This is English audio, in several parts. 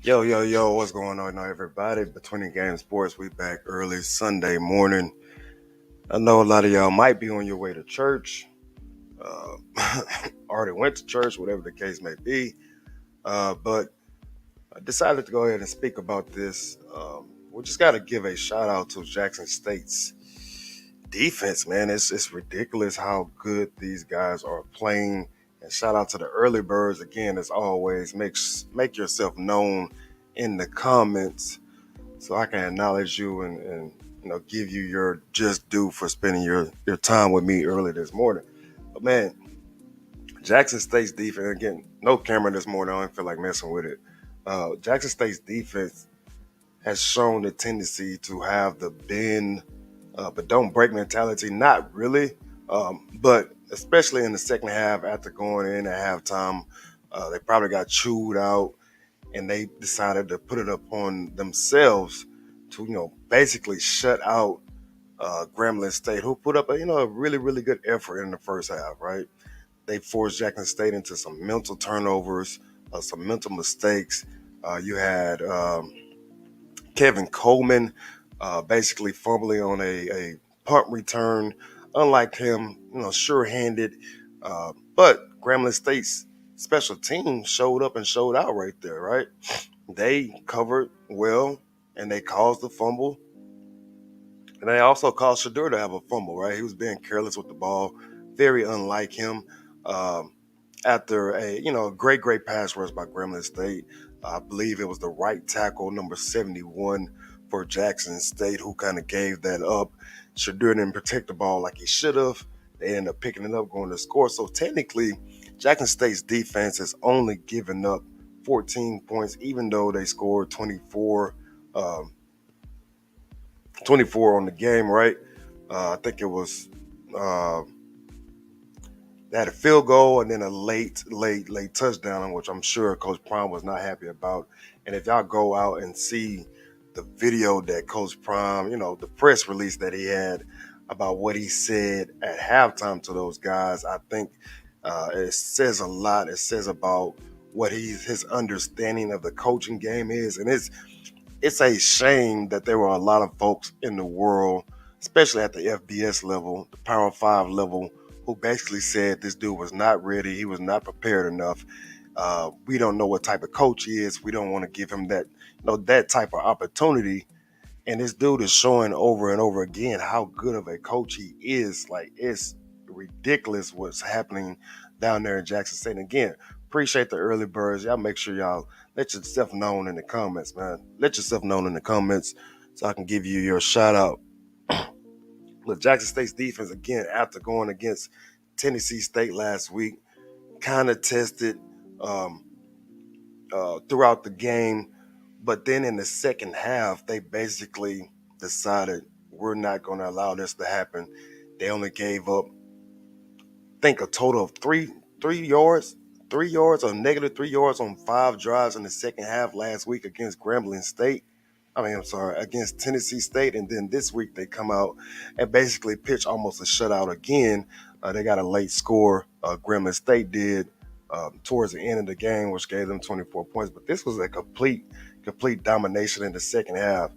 Yo, what's going on now, everybody? Between the Game Sports, we back early Sunday morning. I know a lot of y'all might be on your way to church, uh, already went to church, whatever the case may be. But I decided to go ahead and speak about this. We just got to give a shout out to Jackson State's defense, man. It's ridiculous how good these guys are playing. And shout out to the early birds again, as always. Make yourself known in the comments so I can acknowledge you and give you your just due for spending your time with me early this morning. But man, Jackson State's defense again, no camera this morning. I don't feel like messing with it. Jackson State's defense has shown the tendency to have the bend, but don't break mentality. Not really, but especially in the second half after going in at halftime, they probably got chewed out and they decided to put it upon themselves to basically shut out Grambling State, who put up a really good effort in the first half. Right, they forced Jackson State into some mental turnovers, some mental mistakes. You had Kevin Coleman basically fumbling on a punt return. Unlike him, sure-handed, but Grambling State's special team showed up and showed out right there. Right, they covered well and they caused the fumble. And they also caused Shadur to have a fumble, right? He was being careless with the ball, very unlike him. Um, After a great pass rush by Gremlin State, I believe it was the right tackle, number 71 for Jackson State, who kind of gave that up. Shadur didn't protect the ball like he should have. They ended up picking it up, going to score. So technically, Jackson State's defense has only given up 14 points, even though they scored um, 24 on the game, right? I think it was uh, they had a field goal and then a late touchdown, which I'm sure Coach Prime was not happy about. And if y'all go out and see the video that Coach Prime, the press release that he had about what he said at halftime to those guys, I think it says a lot. It says about what his understanding of the coaching game is, and it's a shame that there were a lot of folks in the world, especially at the FBS level, the Power Five level, who basically said this dude was not ready. He was not prepared enough. We don't know what type of coach he is. We don't want to give him that type of opportunity. And this dude is showing over and over again how good of a coach he is. Like, it's ridiculous what's happening down there in Jackson State. And again, appreciate the early birds. Y'all make sure y'all let yourself known in the comments, man. Let yourself known in the comments so I can give you your shout out. Look, Jackson State's defense, again, after going against Tennessee State last week, kind of tested um, throughout the game. But then in the second half, they basically decided we're not going to allow this to happen. They only gave up, I think, a total of three yards, 3 yards or negative 3 yards on 5 drives in the second half last week against Grambling State. I'm sorry, against Tennessee State. And then this week they come out and basically pitch almost a shutout again. They got a late score. Grambling State did towards the end of the game, which gave them 24 points. But this was a complete domination in the second half.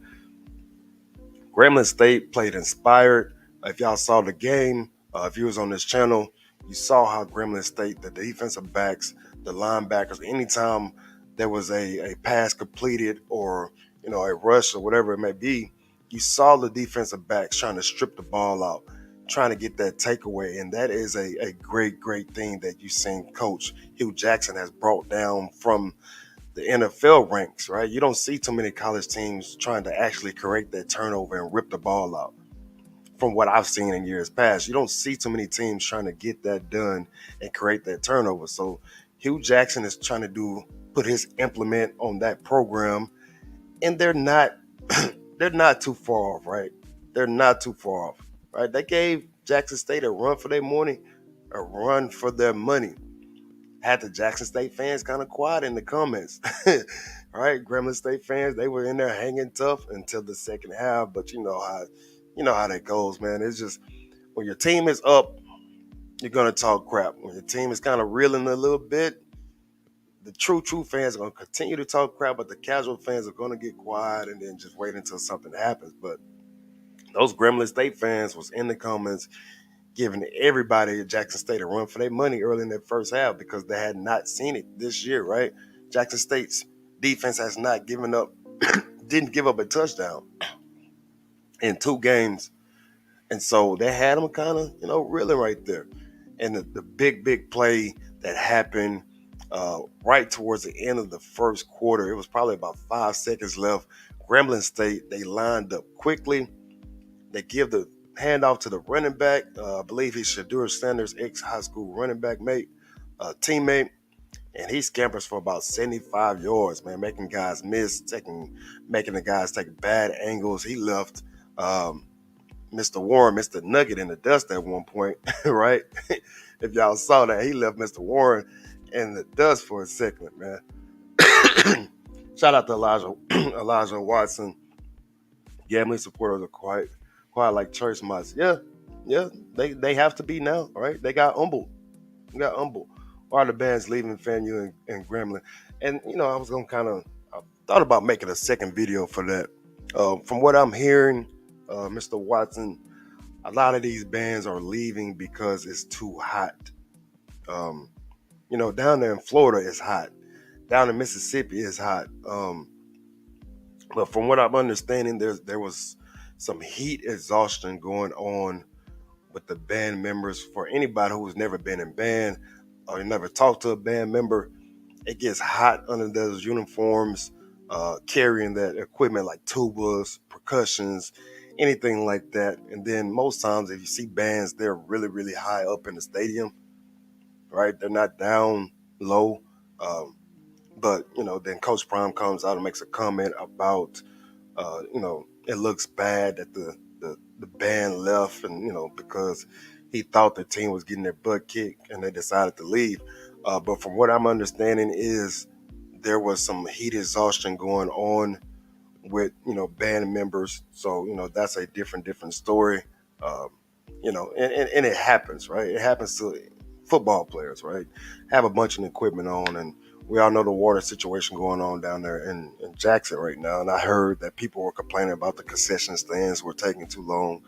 Grambling State played inspired. If y'all saw the game, if you was on this channel, you saw how Grambling State, the defensive backs, the linebackers, anytime there was a pass completed or a rush or whatever it may be, you saw the defensive backs trying to strip the ball out, trying to get that takeaway. And that is a great thing that you've seen Coach Hue Jackson has brought down from the NFL ranks, right? You don't see too many college teams trying to actually correct that turnover and rip the ball out. From what I've seen in years past, you don't see too many teams trying to get that done and create that turnover. So Hue Jackson is trying to put his implement on that program, and they're not they're not too far off, right? They're not too far off, right? They gave Jackson State a run for their money, a run for their money. Had the Jackson State fans kind of quiet in the comments. All right, Gremlin State fans, they were in there hanging tough until the second half. But you know how that goes, man. It's just when your team is up, you're gonna talk crap. When your team is kind of reeling a little bit, the true fans are going to continue to talk crap, but the casual fans are going to get quiet and then just wait until something happens. But those Grambling State fans was in the comments giving everybody at Jackson State a run for their money early in that first half because they had not seen it this year, right? Jackson State's defense has not given up, didn't give up a touchdown in 2 games. And so they had them kind of, reeling right there. And the big play that happened right towards the end of the first quarter, it was probably about 5 seconds left. Grambling State, they lined up quickly. They give the handoff to the running back. I believe he's Deion Sanders' ex-high school running back teammate. And he scampers for about 75 yards, man, making guys miss, making the guys take bad angles. He left Mr. Warren, Mr. Nugget in the dust at one point, right? If y'all saw that, he left Mr. Warren in the dust for a second, man. Shout out to Elijah Watson. Gambling supporters are quite like church mice. Yeah, they have to be now, right? They got humbled. All the bands leaving FAMU and Grambling. And, I was going to I thought about making a second video for that. From what I'm hearing, Mr. Watson, a lot of these bands are leaving because it's too hot. Down there in Florida, it's hot. Down in Mississippi, it's hot. But from what I'm understanding, there was some heat exhaustion going on with the band members. For anybody who's never been in band or never talked to a band member, it gets hot under those uniforms, carrying that equipment like tubas, percussions, anything like that. And then most times if you see bands, they're really, really high up in the stadium, right? They're not down low. But then Coach Prime comes out and makes a comment about, it looks bad that the band left, and because he thought the team was getting their butt kicked and they decided to leave. But from what I'm understanding is there was some heat exhaustion going on with band members. So that's a different story. And it happens, right? It happens to football players, right? Have a bunch of equipment on, and we all know the water situation going on down there in Jackson right now. And I heard that people were complaining about the concession stands were taking too long,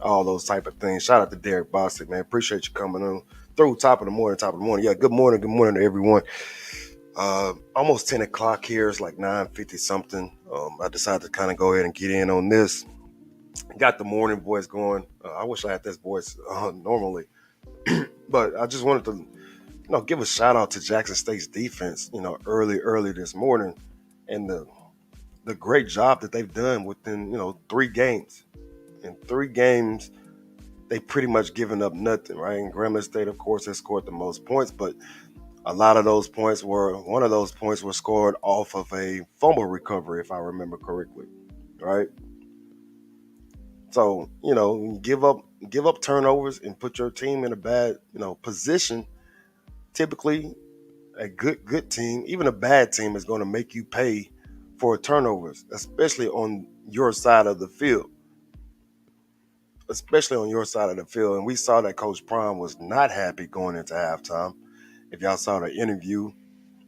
all those type of things. Shout out to Derek Bostic, man. Appreciate you coming on through top of the morning. Yeah, good morning to everyone. Almost 10 o'clock here. It's like 9:50 something. I decided to kind of go ahead and get in on this. Got the morning voice going. I wish I had this voice normally. But I just wanted to give a shout out to Jackson State's defense, early this morning, and the great job that they've done within, 3 games. In 3 games, they pretty much given up nothing, right? And Grambling State, of course, has scored the most points, but one of those points were scored off of a fumble recovery, if I remember correctly, right? So, give up turnovers and put your team in a bad, position. Typically, a good team, even a bad team, is going to make you pay for turnovers, especially on your side of the field. And we saw that Coach Prime was not happy going into halftime. If y'all saw the interview,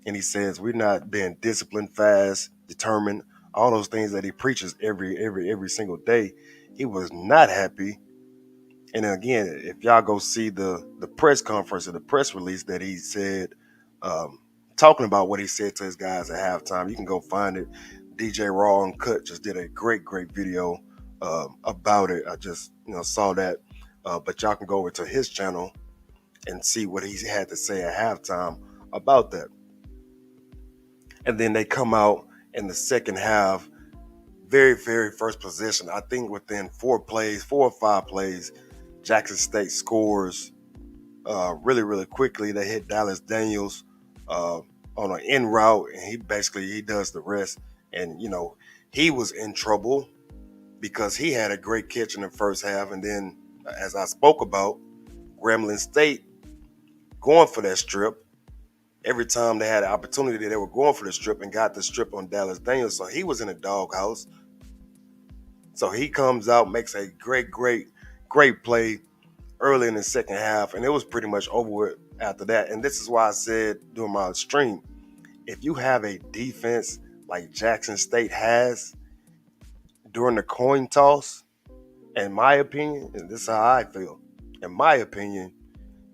and he says we're not being disciplined, fast, determined, all those things that he preaches every single day. He was not happy. And again, if y'all go see the press conference or the press release that he said, talking about what he said to his guys at halftime, you can go find it. DJ Raw Uncut just did a great video about it. I just saw that, but y'all can go over to his channel and see what he had to say at halftime about that. And then they come out in the second half, very first possession. I think within 4 or 5 plays, Jackson State scores really quickly. They hit Dallas Daniels on an in route, and he does the rest. And he was in trouble because he had a great catch in the first half, and then as I spoke about, Grambling State going for that strip. Every time they had an opportunity, they were going for the strip and got the strip on Dallas Daniels. So he was in a doghouse. So he comes out, makes a great play early in the second half, and it was pretty much over with after that. And this is why I said during my stream, if you have a defense like Jackson State has during the coin toss, in my opinion, and this is how I feel, in my opinion,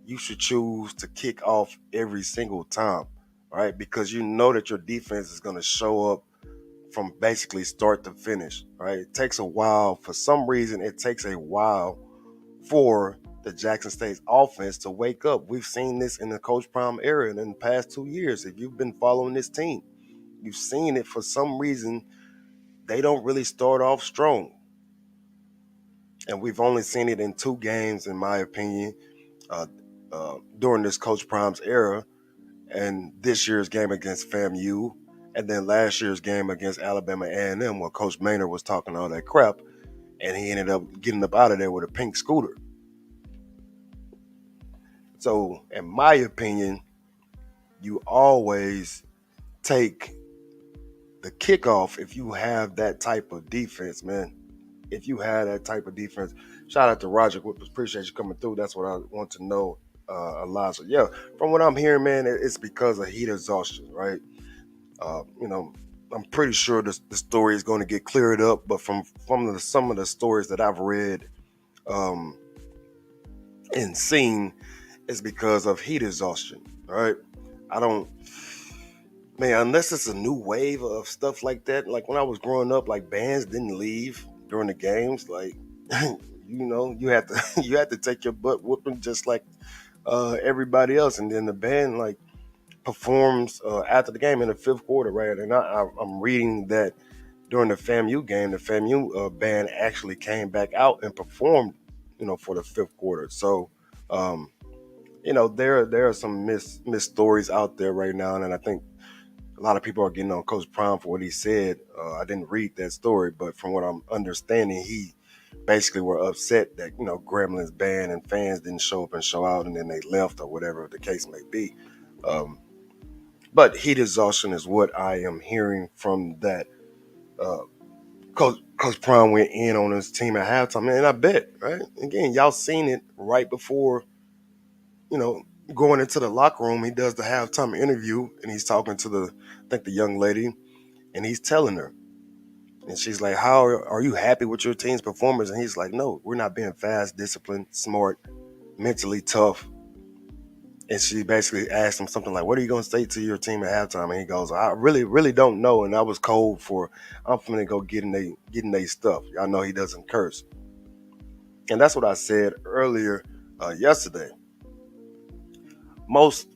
you should choose to kick off every single time, right? Because you know that your defense is going to show up from basically start to finish, right? It takes a while. For some reason, it takes a while for the Jackson State's offense to wake up. We've seen this in the Coach Prime era and in the past 2 years. If you've been following this team, you've seen it. For some reason, they don't really start off strong. And we've only seen it in 2 games, in my opinion, during this Coach Prime's era, and this year's game against FAMU, and then last year's game against Alabama A&M, where Coach Maynard was talking all that crap, and he ended up getting up out of there with a pink scooter. So, in my opinion, you always take the kickoff if you have that type of defense, man. If you have that type of defense, shout out to Roger. Appreciate you coming through. That's what I want to know, Elijah. Yeah, from what I'm hearing, man, it's because of heat exhaustion, right? You know, I'm pretty sure the story is going to get cleared up, but from some of the stories that I've read and seen, it's because of heat exhaustion, right? I don't, man, unless it's a new wave of stuff like that. Like when I was growing up, like bands didn't leave during the games. Like, you had to you had to take your butt whooping just like everybody else, and then the band like performs after the game in the fifth quarter, right? And I'm reading that during the FAMU game, the FAMU band actually came back out and performed, for the fifth quarter. So, there are some missed stories out there right now, and I think a lot of people are getting on Coach Prime for what he said. I didn't read that story, but from what I'm understanding, he basically were upset that Grambling's band and fans didn't show up and show out, and then they left or whatever the case may be. But heat exhaustion is what I am hearing from that. Coach Prime went in on his team at halftime, and I bet, right? Again, y'all seen it right before, going into the locker room. He does the halftime interview, and he's talking to I think the young lady, and he's telling her, and she's like, "How are you happy with your team's performance?" And he's like, "No, we're not being fast, disciplined, smart, mentally tough." And she basically asked him something like, "What are you going to say to your team at halftime?" And he goes, "I really, really don't know." And I was cold for, I'm finna go getting they stuff. Y'all know he doesn't curse. And that's what I said earlier yesterday. Most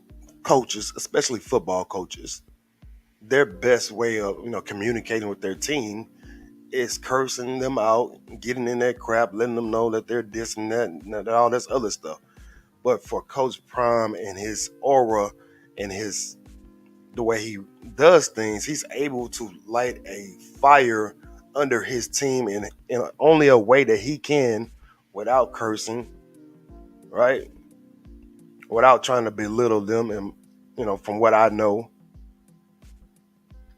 coaches, especially football coaches, their best way of communicating with their team is cursing them out, getting in their crap, letting them know that they're this and that and all this other stuff. But for Coach Prime and his aura and the way he does things, he's able to light a fire under his team in only a way that he can without cursing, right? Without trying to belittle them. And, from what I know,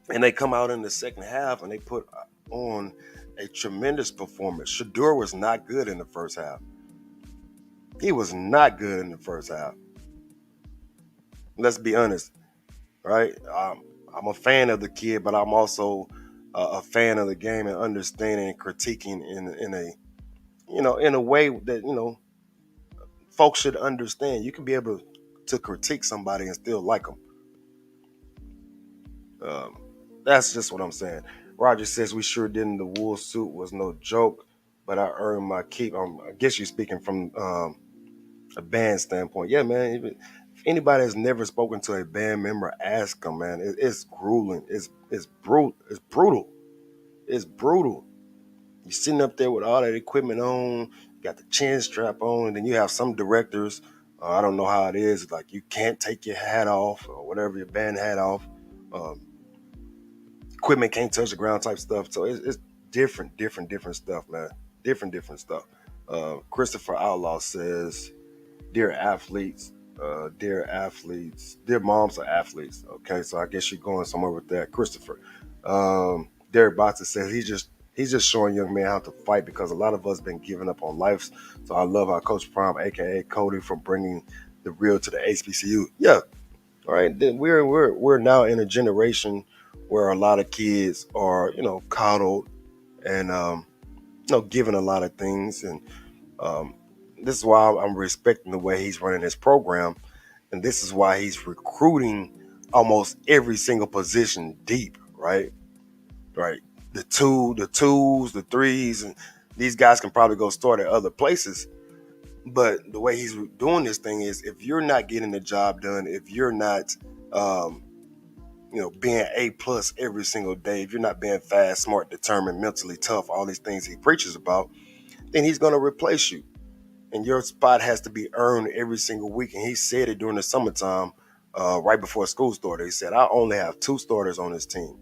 and they come out in the second half and they put on a tremendous performance. Shador was not good in the first half. He was not good in the first half. Let's be honest, right? I'm a fan of the kid, but I'm also a fan of the game and understanding and critiquing in a way that folks should understand. You can be able to critique somebody and still like them. That's just what I'm saying. Roger says we sure didn't. The wool suit was no joke, but I earned my keep. I guess you're speaking from a band standpoint. Yeah, man. If anybody has never spoken to a band member, ask them, man. It's grueling. It's brutal. It's brutal. It's brutal. You're sitting up there with all that equipment on, you got the chin strap on, and then you have some directors. I don't know how it is. Like you can't take your hat off or whatever, your band hat off. Equipment can't touch the ground type stuff. So it's different stuff, man. Different stuff. Christopher Outlaw says, dear athletes, dear moms are athletes. Okay, so I guess you're going somewhere with that, Christopher. Derek Boxer says he's just showing young men how to fight because a lot of us been giving up on life. So I love our Coach Prime, aka Cody, for bringing the real to the HBCU. Yeah, all right. Then we're now in a generation where a lot of kids are coddled and given a lot of things, and um, this is why I'm respecting the way he's running his program, and this is why he's recruiting almost every single position deep, right? Right. The twos, the threes, and these guys can probably go start at other places. But the way he's doing this thing is, if you're not getting the job done, if you're not, um, being A+ every single day, if you're not being fast, smart, determined, mentally tough, all these things he preaches about, then he's going to replace you. And your spot has to be earned every single week. And he said it during the summertime, right before school started. He said, I only have 2 starters on this team.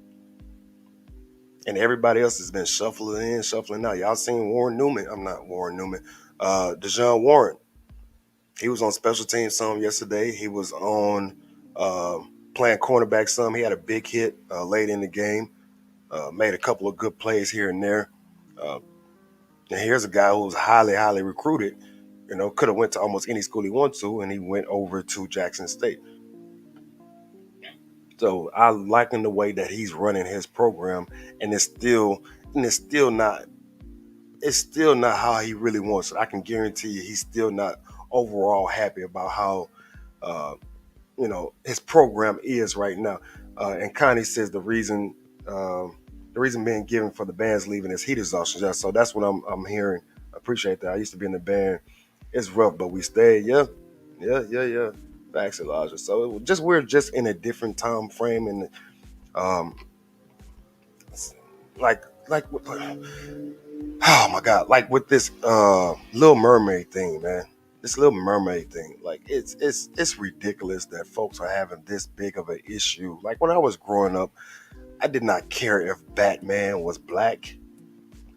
And everybody else has been shuffling in, shuffling out. Y'all seen Warren Newman. I'm not Warren Newman. Dejon Warren. He was on special teams some yesterday. He was on playing cornerback some. He had a big hit late in the game. Made a couple of good plays here and there. Uh, and here's a guy who was highly, highly recruited. Could have went to almost any school he wanted to, and he went over to Jackson State. So I liking the way that he's running his program, and it's still not how he really wants it. I can guarantee you he's still not overall happy about how uh, his program is right now. And Connie says the reason being given for the band's leaving is heat exhaustion. Yeah, so that's what I'm hearing. I appreciate that. I used to be in the band. It's rough, but we stayed. Yeah, yeah, yeah, yeah. Facts, Elijah. So we're just in a different time frame, and um, like oh my god, like with this Little Mermaid thing, man. This Little Mermaid thing, like it's ridiculous that folks are having this big of an issue. Like when I was growing up, I did not care if Batman was black.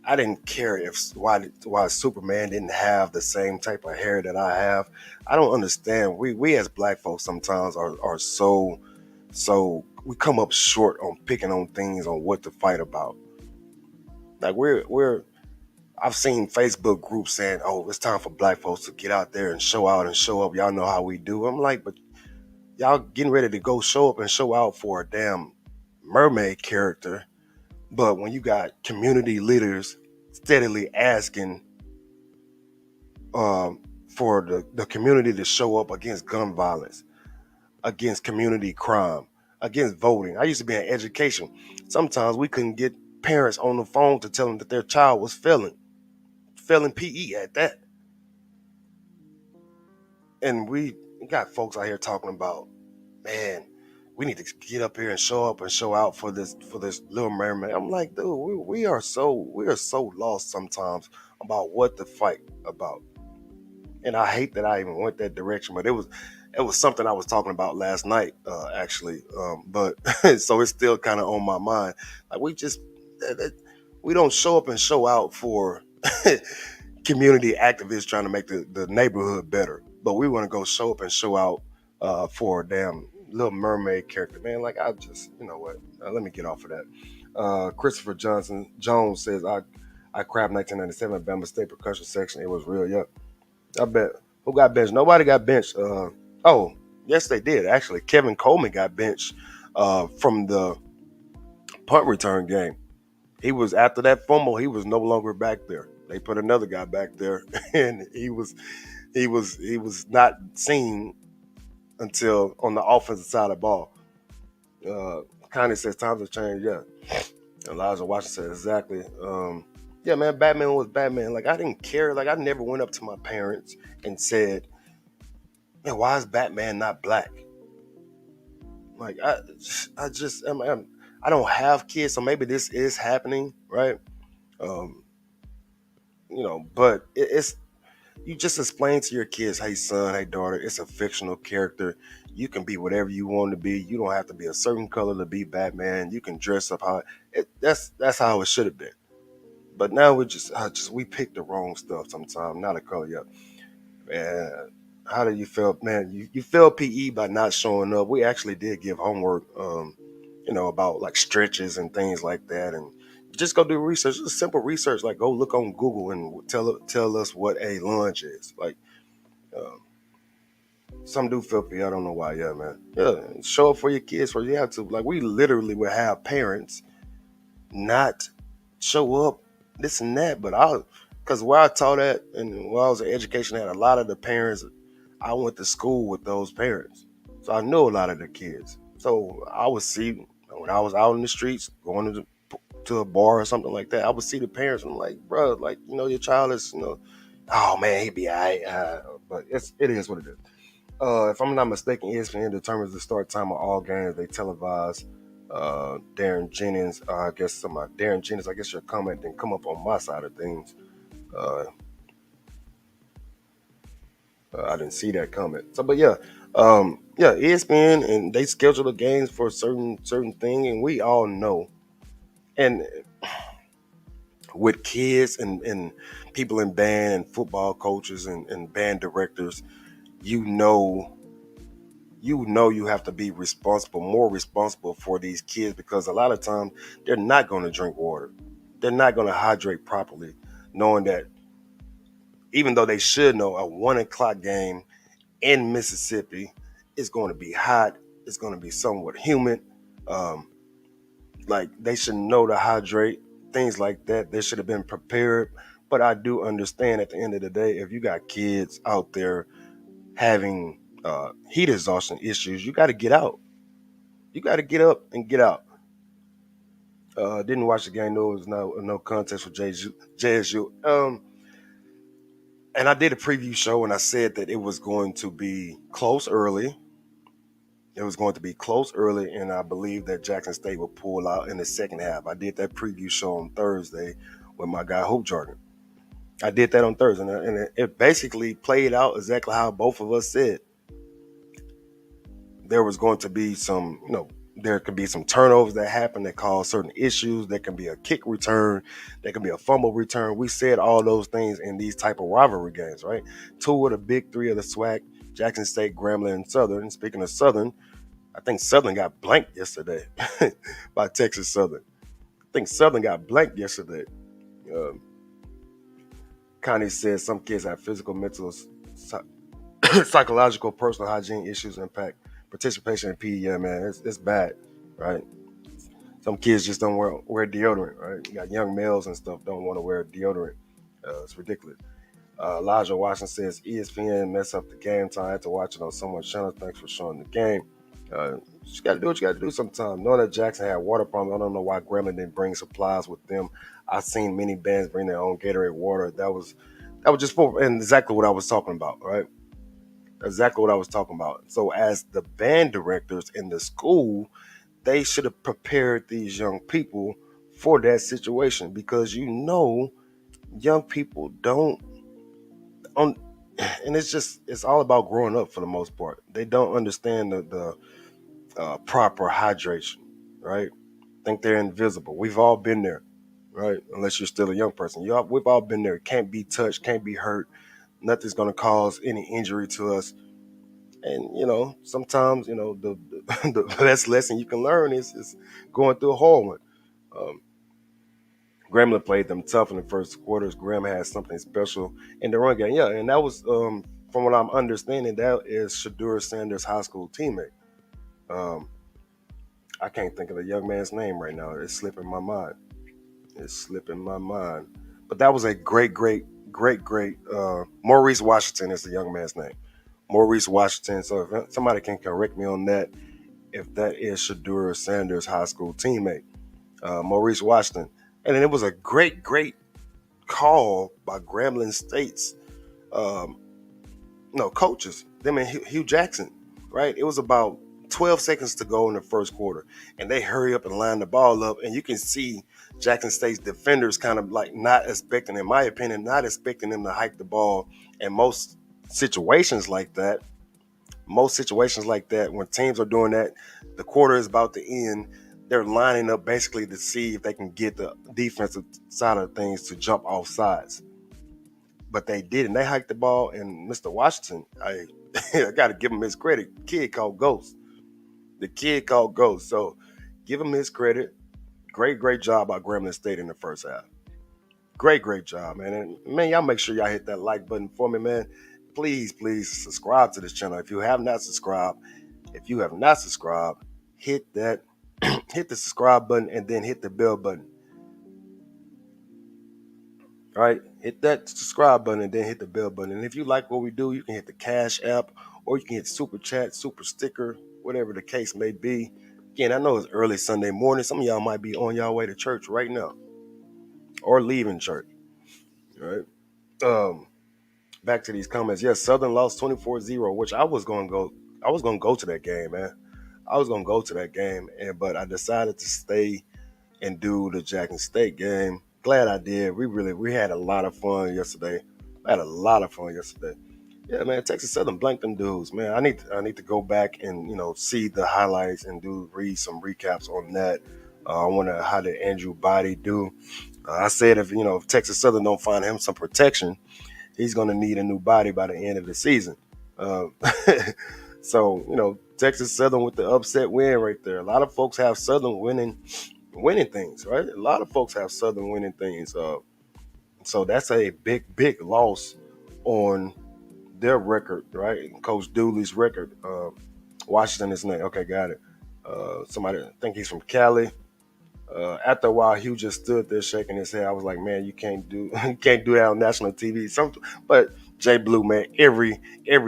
I didn't care if why Superman didn't have the same type of hair that I have. I don't understand. We as black folks sometimes are so we come up short on picking on things on what to fight about. Like we're I've seen Facebook groups saying, "Oh, it's time for black folks to get out there and show out and show up. Y'all know how we do." I'm like, but y'all getting ready to go show up and show out for a damn mermaid character. But when you got community leaders steadily asking for the community to show up against gun violence, against community crime, against voting. I used to be in education. Sometimes we couldn't get parents on the phone to tell them that their child was failing PE at that. And we got folks out here talking about, man, we need to get up here and show up and show out for this Little Mermaid. I'm like, dude, we are so lost sometimes about what to fight about. And I hate that I even went that direction, but it was something I was talking about last night, actually. But so it's still kind of on my mind. Like we don't show up and show out for community activists trying to make the neighborhood better, but we want to go show up and show out for a damn Little Mermaid character, man. Like I just, you know what? Let me get off of that. Christopher Jones says I crapped 1997 Bama State percussion section. It was real, yeah. I bet. Who got benched? Nobody got benched. Oh, yes, they did. Actually, Kevin Coleman got benched from the punt return game. He was after that fumble. He was no longer back there. They put another guy back there, and he was not seen until on the offensive side of the ball. Connie says times have changed. Yeah, Elijah Washington said exactly. Yeah, man, Batman was Batman. Like I didn't care. Like I never went up to my parents and said, "Man, why is Batman not black?" Like I just, I don't have kids, so maybe this is happening, right? Um, but it's you just explain to your kids, "Hey, son, hey, daughter, it's a fictional character. You can be whatever you want to be. You don't have to be a certain color to be Batman. You can dress up how that's how it should have been." But now we pick the wrong stuff sometimes, not a color. Yeah, man. How do you feel, man? You failed PE by not showing up. We actually did give homework, about like stretches and things like that, and just go do research. Just simple research, like go look on Google and tell us what a lunge is. Like, um, Some do filthy. I don't know why. Yeah, man. Yeah, show up for your kids where you have to. Like we literally would have parents not show up, this and that. But because where I taught at and where I was in education at, a lot of the parents, I went to school with those parents, so I knew a lot of the kids. So I would see when I was out in the streets, going to a bar or something like that. I would see the parents, and I'm like, bro, like your child is, oh man, he be alright. But it is what it is. If I'm not mistaken, ESPN determines the start time of all games. They televise. Darren Jennings, Darren Jennings. I guess your comment didn't come up on my side of things. Uh, I didn't see that comment. So, but yeah, ESPN and they schedule the games for a certain thing, and we all know. And with kids and people in band and football coaches and band directors, you know you have to be more responsible for these kids because a lot of times they're not going to drink water. They're not going to hydrate properly, knowing that even though they should know a 1 o'clock game in Mississippi is going to be hot, it's going to be somewhat humid. Um, like they should know to hydrate, things like that. They should have been prepared. But I do understand at the end of the day, if you got kids out there having heat exhaustion issues, you got to get out. You got to get up and get out. Didn't watch the game. No, it was no contest for JSU. And I did a preview show, and I said that it was going to be close early. It was going to be close early, and I believe that Jackson State would pull out in the second half. I did that preview show on Thursday with my guy Hue Jackson. I did that on Thursday, and it basically played out exactly how both of us said. There was going to be there could be some turnovers that happen that cause certain issues. There can be a kick return. There can be a fumble return. We said all those things in these type of rivalry games, right? Two of the big three of the Swac, Jackson State, Grambling, and Southern. And speaking of Southern, I think Southern got blanked yesterday by Texas Southern. I think Southern got blanked yesterday. Um, Connie says some kids have physical, mental, psychological, personal hygiene issues impact participation in PE. Yeah, man, it's bad, right? Some kids just don't wear deodorant, right? You got young males and stuff don't want to wear deodorant. It's ridiculous. Elijah Washington says ESPN mess up the game time. I had to watch it on someone's channel. Thanks for showing the game. You got to do what you got to do sometimes. Knowing that Jackson had water problems, I don't know why Grambling didn't bring supplies with them. I've seen many bands bring their own Gatorade water. That was just for and exactly what I was talking about, right? Exactly what I was talking about. So as the band directors in the school, they should have prepared these young people for that situation because young people don't on and it's all about growing up for the most part. They don't understand the proper hydration, right? Think they're invisible. We've all been there, right? Unless you're still a young person. We've all been there. Can't be touched, can't be hurt. Nothing's going to cause any injury to us. And sometimes the best lesson you can learn is going through a hard one. Um, Grambling played them tough in the first quarters. Graham had something special in the run game. Yeah, and that was from what I'm understanding, that is Shadur Sanders' high school teammate. Um, I can't think of the young man's name right now. It's slipping my mind. It's slipping my mind. But that was a great. Maurice Washington is the young man's name. Maurice Washington. So if somebody can correct me on that, if that is Shadur Sanders' high school teammate, Maurice Washington. And then it was a great call by Grambling State's um, coaches, them and Hue Jackson, right? It was about 12 seconds to go in the first quarter, and they hurry up and line the ball up, and you can see Jackson State's defenders kind of like not expecting, in my opinion, not expecting them to hike the ball. And situations like that, most situations like that, when teams are doing that, the quarter is about to end. They're lining up basically to see if they can get the defensive side of things to jump off sides. But they didn't. They hiked the ball, and Mr. Washington, I got to give him his credit. The kid called Ghost. The kid called Ghost. So give him his credit. Great job by Grambling State in the first half. Great job, man. And man, y'all make sure y'all hit that like button for me, man. please subscribe to this channel. If you have not subscribed, hit that hit the subscribe button and then hit the bell button. All right, hit that subscribe button and then hit the bell button. And if you like what we do, you can hit the Cash App or you can hit Super Chat, Super Sticker, whatever the case may be. Again, I know it's early Sunday morning. Some of y'all might be on y'all way to church right now or leaving church. All right. Back to these comments. Yes, Southern lost 24-0, which I was going to go to that game, man. I was going to go to that game, but I decided to stay and do the Jackson State game. Glad I did. We had a lot of fun yesterday. Yeah, man. Texas Southern blanked them dudes, man. I need to go back and see the highlights and read some recaps on that. I wonder how did Andrew Body do. I said if Texas Southern don't find him some protection, he's going to need a new body by the end of the season. Uh, so Texas Southern with the upset win right there. A lot of folks have Southern winning things, right? A lot of folks have Southern winning things. So that's a big loss on their record, right? Coach Dooley's record. Washington is name. Okay, got it. Somebody, I think he's from Cali. After a while, Hugh just stood there shaking his head. I was like, man, you can't do that on national TV. But Jay Blue, man, every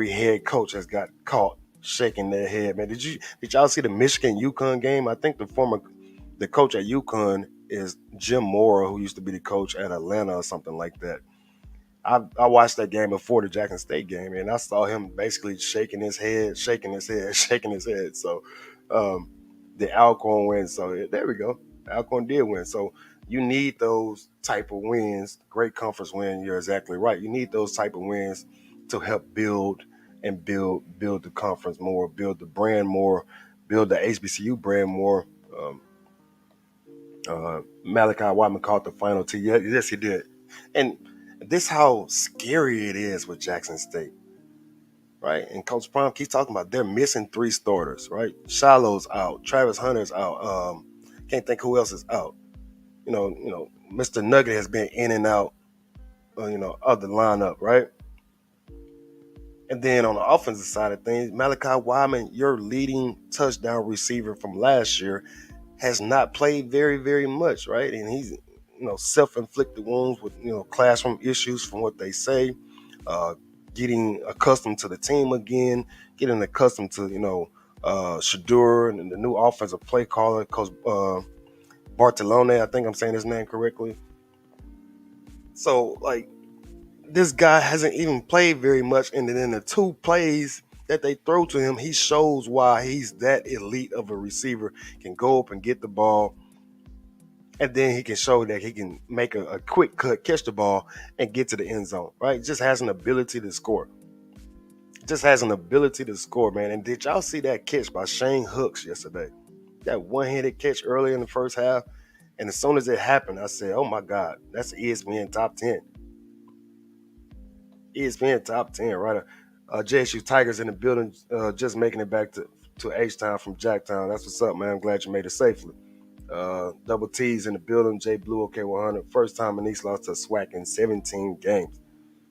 head coach has got caught shaking their head, man. Did y'all see the Michigan UConn game? I think the coach at UConn is Jim Mora, who used to be the coach at Atlanta or something like that. I watched that game before the Jackson State game, and I saw him basically shaking his head. So the Alcorn win. So there we go. Alcorn did win. So you need those type of wins. Great conference win. You're exactly right. You need those type of wins to help build the conference more, build the brand more, build the HBCU brand more. Malachi Whiteman caught the final tee. Yes, he did. And this how scary it is with Jackson State, right? And Coach Prime keeps talking about they're missing 3 starters, right? Shiloh's out, Travis Hunter's out. Can't think who else is out. Mr. Nugget has been in and out, of the lineup, right? And then on the offensive side of things, Malachi Wyman, your leading touchdown receiver from last year, has not played very, very much, right? And he's, self-inflicted wounds with, classroom issues from what they say, getting accustomed to the team again, getting accustomed to, Shadur and the new offensive play caller, Coach Bartolone. I think I'm saying his name correctly. So, this guy hasn't even played very much, and then in the 2 plays that they throw to him, he shows why he's that elite of a receiver. Can go up and get the ball, and then he can show that he can make a quick cut, catch the ball, and get to the end zone, right? Just has an ability to score. Man. And did y'all see that catch by Shane Hooks yesterday? That one-handed catch early in the first half, and as soon as it happened, I said, oh my God, that's ESPN top 10. ESPN top 10, right? JSU Tigers in the building, just making it back to H-Town from Jacktown. That's what's up, man. I'm glad you made it safely. Double T's in the building. J Blue, OK 100. First time in East lost to Swac in 17 games.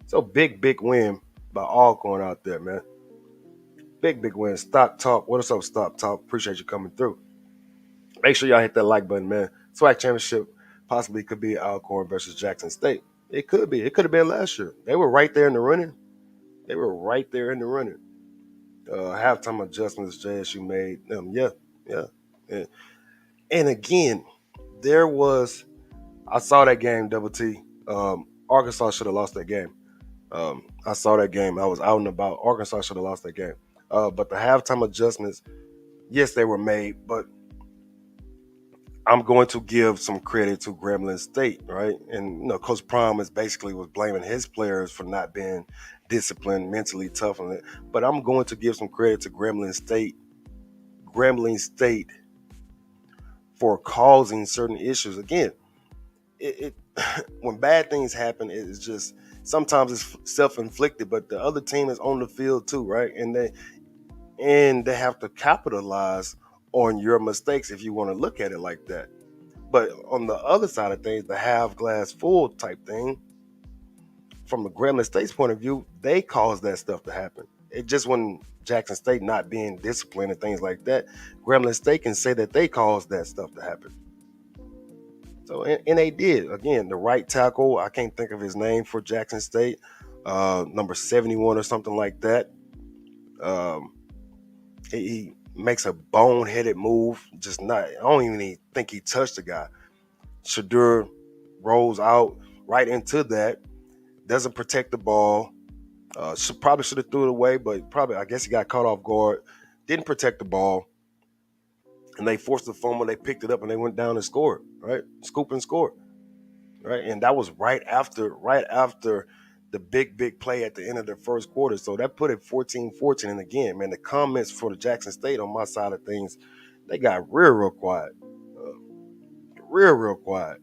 So big win by Alcorn out there, man. Big win. Stock Talk. What's up, Stock Talk? Appreciate you coming through. Make sure y'all hit that like button, man. Swac championship possibly could be Alcorn versus Jackson State. It could be. It could have been last year. They were right there in the running. Halftime adjustments JSU made. Yeah. And again, I saw that game, Double T. Arkansas should have lost that game. I saw that game. I was out and about. Arkansas should have lost that game. But the halftime adjustments, yes, they were made, but I'm going to give some credit to Grambling State, right? And Coach Prime was blaming his players for not being disciplined, mentally tough on it. But I'm going to give some credit to Grambling State for causing certain issues. Again, it when bad things happen, it's just sometimes it's self-inflicted, but the other team is on the field too, right? And they have to capitalize on your mistakes if you want to look at it like that. But on the other side of things, the half glass full type thing, from the Grambling State's point of view, they caused that stuff to happen. It just when Jackson State not being disciplined and things like that, Grambling State can say that they caused that stuff to happen. So and they did. Again, the right tackle, I can't think of his name for Jackson State, number 71 or something like that. Um, he makes a boneheaded move. Just not. I don't even think he touched the guy. Shadur rolls out right into that. Doesn't protect the ball. Probably should have threw it away, but probably I guess he got caught off guard. Didn't protect the ball, and they forced the fumble. They picked it up and they went down and scored. Right, scoop and score. Right, and that was right after the big play at the end of the first quarter. So that put it 14-14. And again, man, the comments for the Jackson State on my side of things, they got real quiet, real quiet.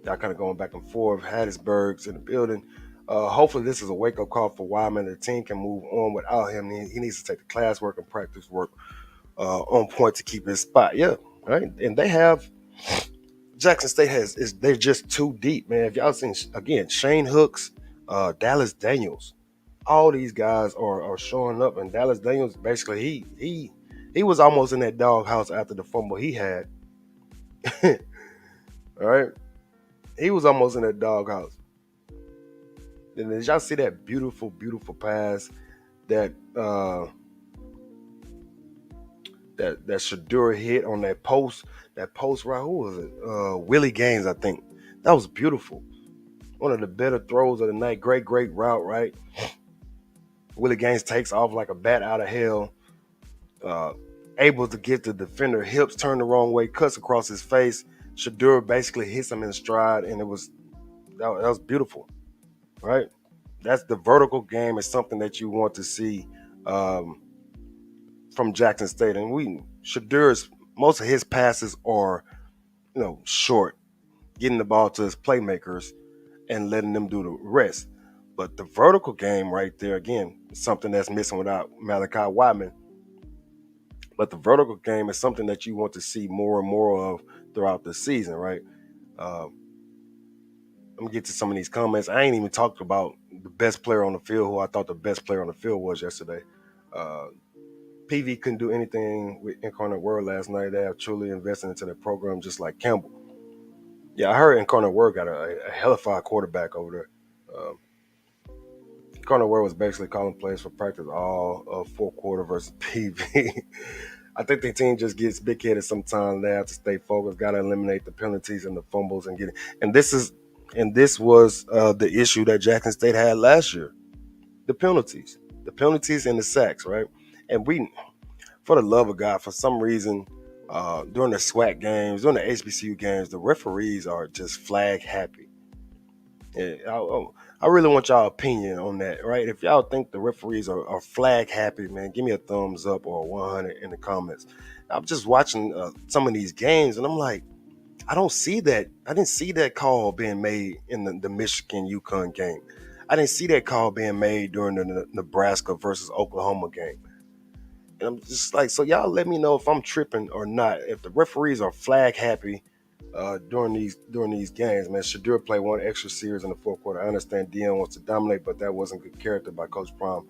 Y'all kind of going back and forth. Hattiesburg's in the building. Hopefully this is a wake-up call for Wyman. The team can move on without him. He needs to take the classwork and practice work on point to keep his spot. Yeah, right. And they have Jackson State they're just too deep, man. If y'all seen again, Shane Hooks, Dallas Daniels, all these guys are showing up. And Dallas Daniels basically he was almost in that doghouse after the fumble he had. All right. He was almost in that doghouse. And did y'all see that beautiful pass that that Shadur hit on that post? That post right, who was it? Willie Gaines, I think. That was beautiful. One of the better throws of the night. Great route, right? Willie Gaines takes off like a bat out of hell. Able to get the defender hips turned the wrong way, cuts across his face. Shadur basically hits him in stride, and that was beautiful, right? That's the vertical game is something that you want to see from Jackson State, and Shadur's most of his passes are, short, getting the ball to his playmakers and letting them do the rest. But the vertical game right there, again, is something that's missing without Malachi Wyman. But the vertical game is something that you want to see more and more of throughout the season, right? Let me get to some of these comments. I ain't even talked about the best player on the field, who I thought the best player on the field was yesterday. PV couldn't do anything with Incarnate Word last night. They have truly invested into their program just like Campbell. Yeah, I heard Incarnate Word got a hellified quarterback over there. Incarnate Word was basically calling plays for practice all of fourth quarter versus PV. I think the team just gets big-headed sometimes. They have to stay focused, got to eliminate the penalties and the fumbles and get it. And this was the issue that Jackson State had last year. The penalties and the sacks, right? And for the love of God, for some reason, during the Swac games, during the Hbcu games, the referees are just flag happy. Yeah, I really want y'all opinion on that, right? If y'all think the referees are flag happy, man, give me a thumbs up or 100 in the comments. I'm just watching some of these games, and I'm like, I don't see that. I didn't see that call being made in the Michigan-UConn game. I didn't see that call being made during the Nebraska versus Oklahoma game. And I'm just like, so y'all let me know if I'm tripping or not. If the referees are flag happy during these games, man. Shadur played one extra series in the fourth quarter. I understand Deion wants to dominate, but that wasn't good character by Coach Prime.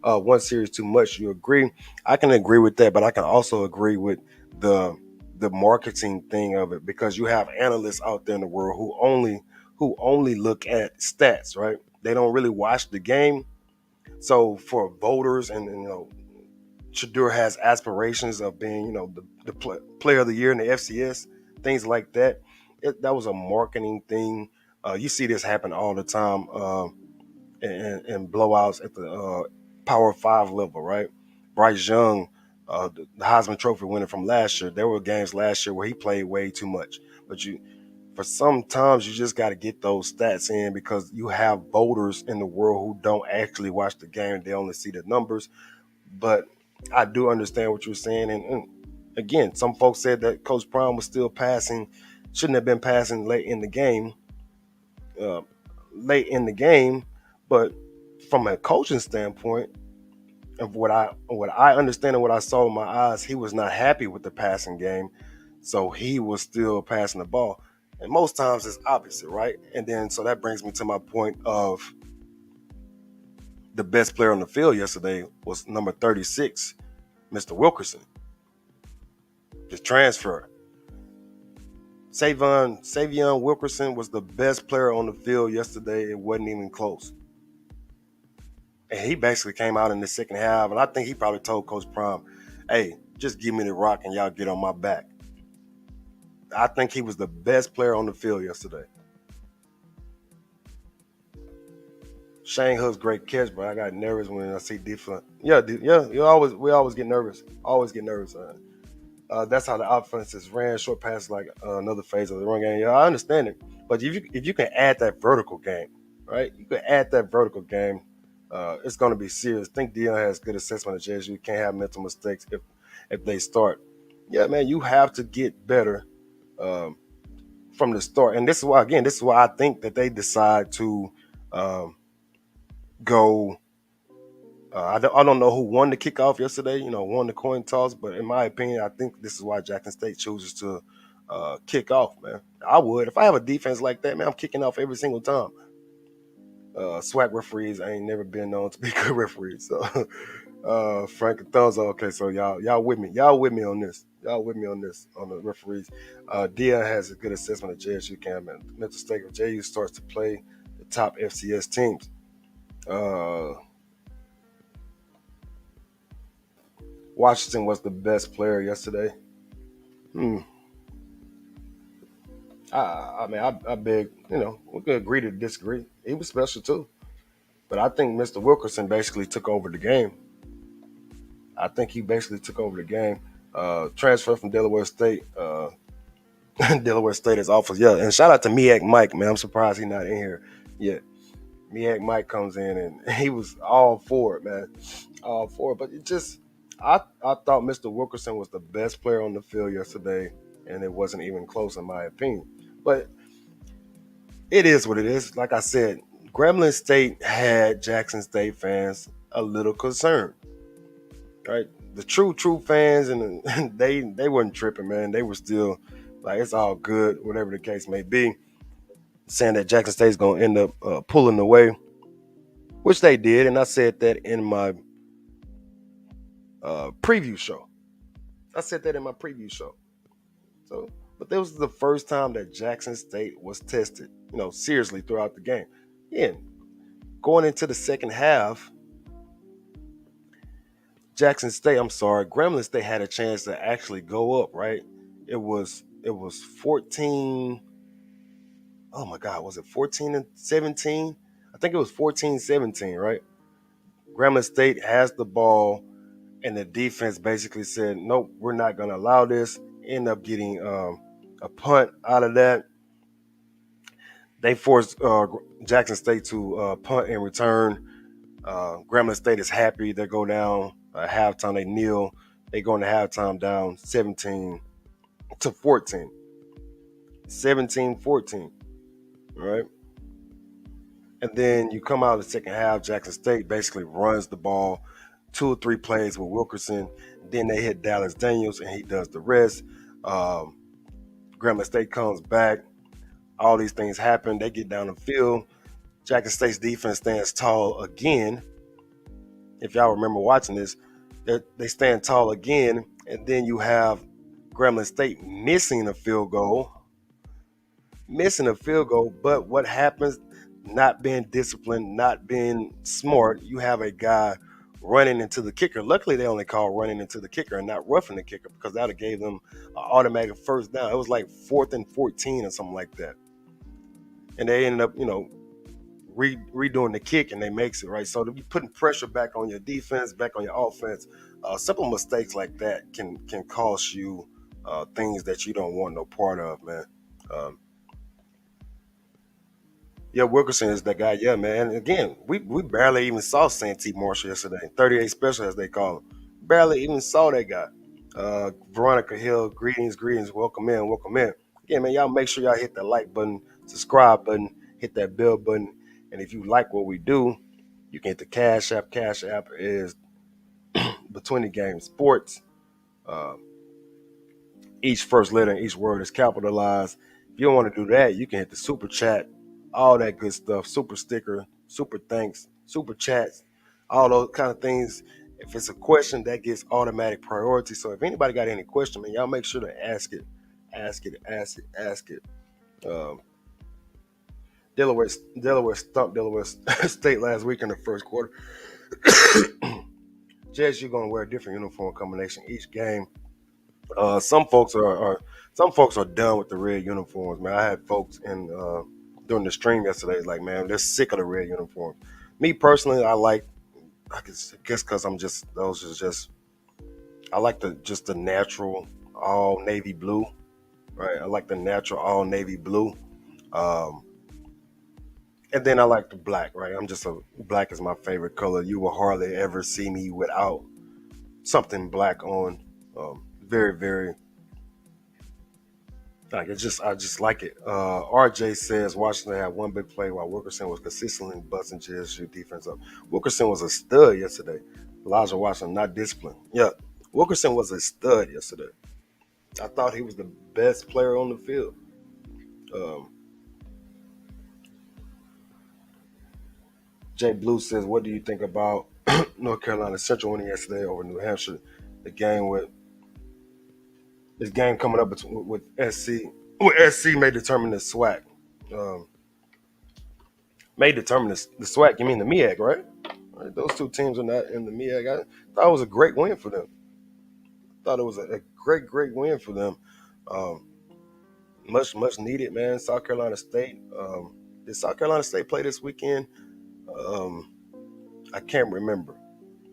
One series too much. You agree? I can agree with that, but I can also agree with the marketing thing of it, because you have analysts out there in the world who only look at stats, right? They don't really watch the game. So for voters, and Shadur has aspirations of being, the player of the year in the FCS, things like that. That was a marketing thing. You see this happen all the time in blowouts at the Power 5 level, right? Bryce Young, the Heisman Trophy winner from last year, there were games last year where he played way too much. But for some times, you just got to get those stats in, because you have voters in the world who don't actually watch the game. They only see the numbers. But I do understand what you're saying. And again, some folks said that Coach Prime was still passing, shouldn't have been passing late in the game. But from a coaching standpoint, of what I understand and what I saw with my eyes, he was not happy with the passing game, so he was still passing the ball. And most times it's opposite, right? And then so that brings me to my point of the best player on the field yesterday was number 36, Mr. Wilkerson, the transfer. Savion Wilkerson was the best player on the field yesterday. It wasn't even close. And he basically came out in the second half, and I think he probably told Coach Prime, hey, just give me the rock and y'all get on my back. I think he was the best player on the field yesterday. Shane Hook's great catch, but I got nervous when I see defense. Yeah, we always get nervous. Always get nervous. That's how the offenses ran short passes like another phase of the run game. Yeah, I understand it, but if you can add that vertical game, right? You can add that vertical game. It's going to be serious. I think Deion has good assessment of JSU. You can't have mental mistakes if they start. Yeah, man, you have to get better um, from the start. And this is why I think that they decide to um, go. I don't know who won the kickoff yesterday, won the coin toss, but in my opinion, I think this is why Jackson State chooses to kick off, man. I would. If I have a defense like that, man, I'm kicking off every single time. Swac referees ain't never been known to be good referees. So Frank and Thumbs, okay, so y'all with me. Y'all with me on this. Y'all with me on this, on the referees. Dia has a good assessment of JSU camp and mental state if JU starts to play the top FCS teams. Washington was the best player yesterday. Hmm. I mean, I beg, we could agree to disagree. He was special too. But I think Mr. Wilkerson basically took over the game. I think he basically took over the game. Transfer from Delaware State. Delaware State is awful. Yeah, and shout out to Miak Mike, man. I'm surprised he's not in here yet. Miak Mike comes in and he was all for it, man. All for it. But I thought Mr. Wilkerson was the best player on the field yesterday, and it wasn't even close in my opinion. But it is what it is. Like I said, Grambling State had Jackson State fans a little concerned, right? The true fans and they weren't tripping, man. They were still like it's all good, whatever the case may be. Saying that Jackson State's gonna end up pulling away, which they did, and I said that in my preview show. I said that in my preview show. So, but this was the first time that Jackson State was tested, seriously throughout the game. Yeah, going into the second half, Grambling State had a chance to actually go up, right? It was 14. Oh my God, was it 14 and 17? I think it was 14-17, right? Grambling State has the ball, and the defense basically said, nope, we're not going to allow this. End up getting a punt out of that. They forced Jackson State to punt and return. Grambling State is happy. They go down at halftime. They kneel. They go into halftime down 17-14. 17-14, right? And then you come out of the second half, Jackson State basically runs the ball 2 or 3 plays with Wilkerson. Then they hit Dallas Daniels, and he does the rest. Grambling State comes back. All these things happen. They get down the field. Jackson State's defense stands tall again. If y'all remember watching this, they stand tall again, and then you have Grambling State missing a field goal. But what happens? Not being disciplined, not being smart. You have a guy running into the kicker. Luckily, they only called running into the kicker and not roughing the kicker because that would have gave them an automatic first down. It was like 4th and 14 or something like that. And they ended up, redoing the kick, and they makes it, right? So to be putting pressure back on your defense, back on your offense, simple mistakes like that can cost you things that you don't want no part of, man. Um, Yeah, Wilkerson is that guy. Yeah, man. And again, we barely even saw Santee Marshall yesterday. 38 special, as they call him. Barely even saw that guy. Veronica Hill, greetings, welcome in, welcome in. Again, man, y'all make sure y'all hit that like button, subscribe button, hit that bell button. And if you like what we do, you can hit the Cash App. Cash App is Between the Game Sports. Uh, each first letter and each word is capitalized. If you don't want to do that, you can hit the super chat, all that good stuff, super sticker, super thanks, super chats, all those kind of things. If it's a question, that gets automatic priority. So if anybody got any question, man, y'all make sure to ask it, ask it, ask it, ask it. Um, Delaware stumped Delaware State last week in the first quarter. Jets, you're gonna wear a different uniform combination each game. Some folks are done with the red uniforms, man. I had folks in during the stream yesterday, like, man, they're sick of the red uniforms. Me personally, I guess because I'm just those is just I like the natural all navy blue, right? I like the natural all navy blue, um, and then I like the black, right? Black is my favorite color. You will hardly ever see me without something black on. Very, very like I just like it. RJ says Washington had one big play while Wilkerson was consistently busting JSU defense up. Wilkerson was a stud yesterday. Elijah Washington not disciplined. Yeah, Wilkerson was a stud yesterday. I thought he was the best player on the field. Um, Jay Blue says, "What do you think about North Carolina Central winning yesterday over New Hampshire? The game with this game coming up with SC. With SC may determine the SWAC. Um, may determine the SWAC. You mean the MEAC, right? Right, those two teams are not in the MEAC. I thought it was a great win for them. Thought it was a great win for them. Um, much needed, man. South Carolina State. Did South Carolina State play this weekend? Um, I can't remember.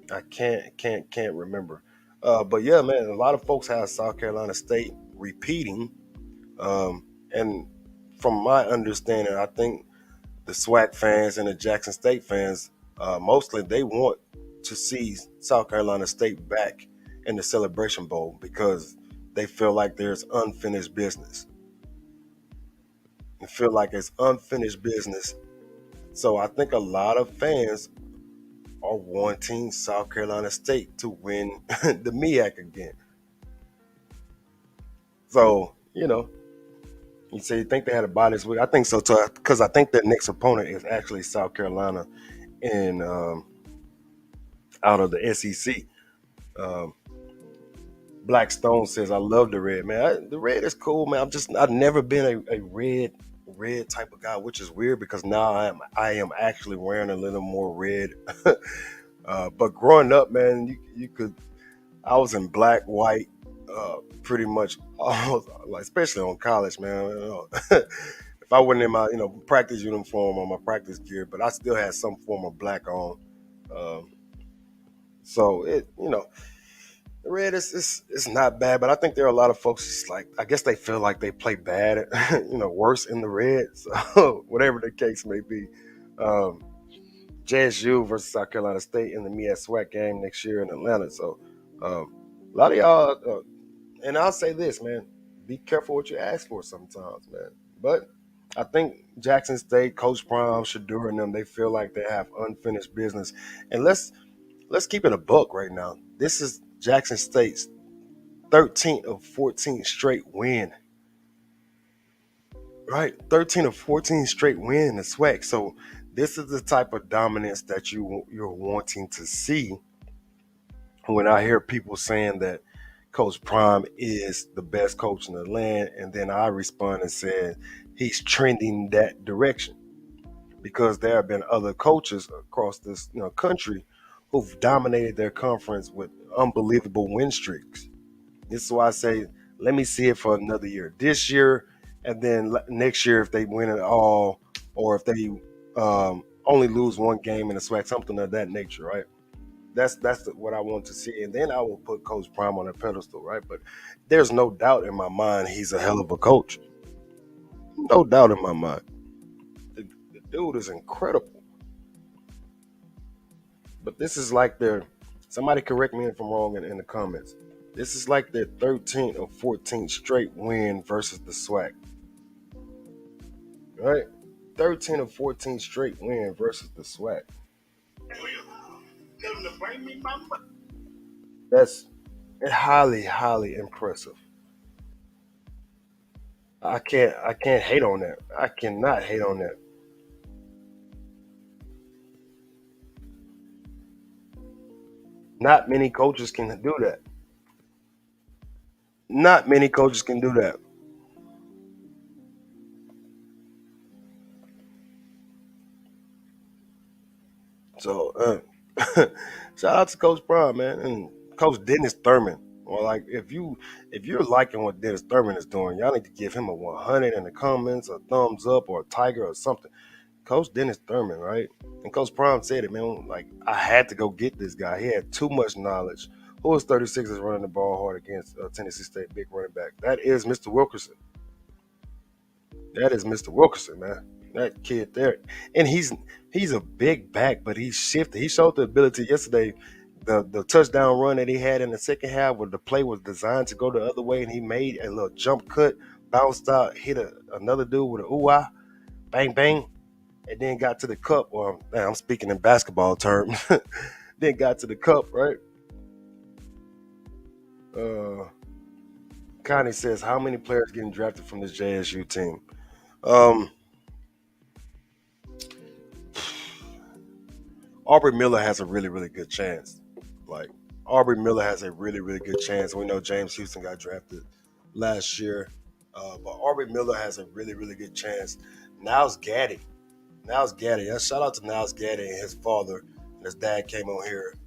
I can't remember. But yeah, man, a lot of folks have South Carolina State repeating. And from my understanding, I think the SWAC fans and the Jackson State fans, mostly they want to see South Carolina State back in the Celebration Bowl because they feel like there's unfinished business. They feel like it's unfinished business. So I think a lot of fans are wanting South Carolina State to win the MEAC again. So, you say you think they had a bye this week. I think so too, because I think their next opponent is actually South Carolina in out of the SEC. Um, Blackstone says, "I love the red, man. The red is cool, man. I've never been a red type of guy, which is weird because now I am actually wearing a little more red. But growing up, man, you could I was in black, white, pretty much, all, like especially on college, man. If I wasn't in my practice uniform or my practice gear, but I still had some form of black on. Um, so the red is not bad, but I think there are a lot of folks just like I guess they feel like they play bad, worse in the red. So whatever the case may be, um, JSU versus South Carolina State in the MEAC SWAC game next year in Atlanta. So a lot of y'all, and I'll say this, man, be careful what you ask for sometimes, man. But I think Jackson State, Coach Prime, Shadur, and them, they feel like they have unfinished business. And let's keep it a buck right now. This is Jackson State's 13th of 14 straight win. Right? 13 of 14 straight win in the SWAC. So this is the type of dominance that you're wanting to see when I hear people saying that Coach Prime is the best coach in the land, and then I respond and said he's trending that direction because there have been other coaches across this country who've dominated their conference with unbelievable win streaks. This is why I say let me see it for another year. This year, and then next year if they win it all, or if they only lose one game in the SWAC, something of that nature, right? That's what I want to see, and then I will put Coach Prime on a pedestal, right? But there's no doubt in my mind he's a hell of a coach. No doubt in my mind. The dude is incredible. But this is like their somebody correct me if I'm wrong in the comments. This is like their 13th or 14th straight win versus the SWAC, right? 13 or 14 straight win versus the SWAC. That's highly impressive. I can't hate on that. I cannot hate on that. Not many coaches can do that. Not many coaches can do that. So shout out to Coach Prime, man, and Coach Dennis Thurman. Or like if you're liking what Dennis Thurman is doing, y'all need to give him a 100 in the comments, a thumbs up, or a tiger or something. Coach Dennis Thurman, right? And Coach Prime said it, man. Like I had to go get this guy. He had too much knowledge. Who was 36 is running the ball hard against Tennessee State big running back? That is Mr. Wilkerson. That is Mr. Wilkerson, man. That kid there, and he's a big back, but he's shifted. He showed the ability yesterday. The touchdown run that he had in the second half, where the play was designed to go the other way, and he made a little jump cut, bounced out, hit another dude with a ooh bang bang, and then got to the cup. Or man, I'm speaking in basketball terms. Then got to the cup, right? Uh, Connie says, how many players getting drafted from this JSU team? Um, Aubrey Miller has a really, really good chance. Like Aubrey Miller has a really, really good chance. We know James Houston got drafted last year, but Aubrey Miller has a really, really good chance. Niles Gaddy, Niles Gaddy. Shout out to Niles Gaddy and his father. And his dad came on here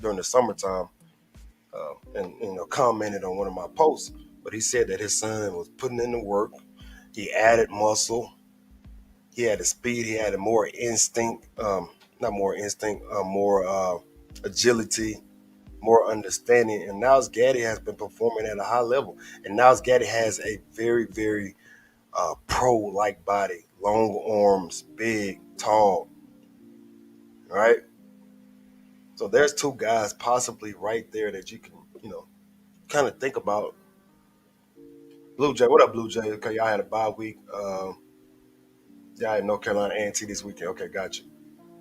during the summertime and commented on one of my posts. But he said that his son was putting in the work. He added muscle. He had the speed. He had a more instinct. Not more instinct. More agility, more understanding. And Niles Gaddy has been performing at a high level. And Niles Gaddy has a very, very pro-like body, long arms, big, tall, right? So there's two guys possibly right there that you can, kind of think about. Blue Jay, what up, Blue Jay? Okay, y'all had a bye week. Y'all had North Carolina A&T this weekend. Okay, gotcha,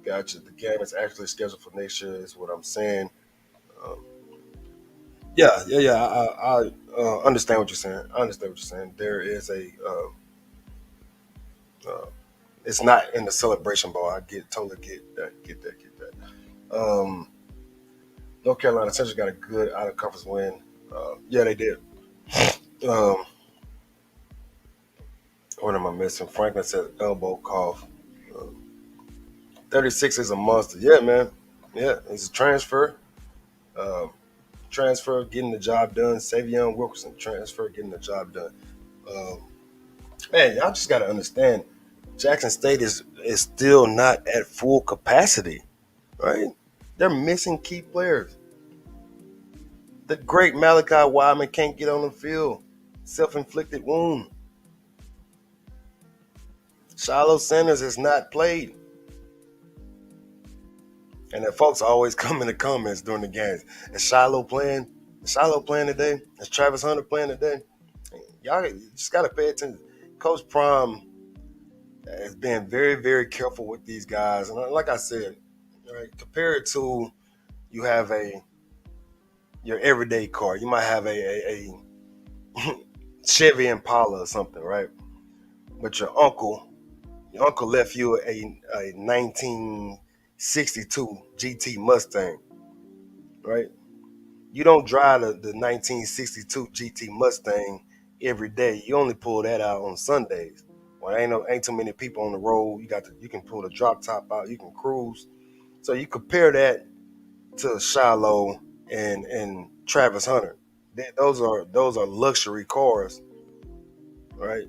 gotcha. The game is actually scheduled for next year, is what I'm saying. Um, yeah, yeah, yeah. I understand what you're saying. I understand what you're saying. There is uh, it's not in the celebration ball. I totally get that. North Carolina Central got a good out of conference win. Yeah, they did. Um, what am I missing? Franklin said elbow cough. Uh, 36 is a monster. Yeah, man. Yeah, it's a transfer. Um, Transfer, getting the job done. Savion Wilkerson, transfer, getting the job done. Um, Man, y'all just got to understand, Jackson State is still not at full capacity, right? They're missing key players. The great Malachi Wyman can't get on the field. Self-inflicted wound. Shiloh Sanders has not played. And the folks always come in the comments during the games. Is Shiloh playing? Is Shiloh playing today? Is Travis Hunter playing today? Y'all just got to pay attention. Coach Prime has been very, very careful with these guys. And like I said, right, compared to you have your everyday car, you might have a Chevy Impala or something, right? But your uncle left you a 1962 GT Mustang, right? You don't drive the 1962 GT Mustang every day. You only pull that out on Sundays. Well, ain't too many people on the road. You can pull the drop top out. You can cruise. So you compare that to Shiloh and Travis Hunter. Those are luxury cars, right?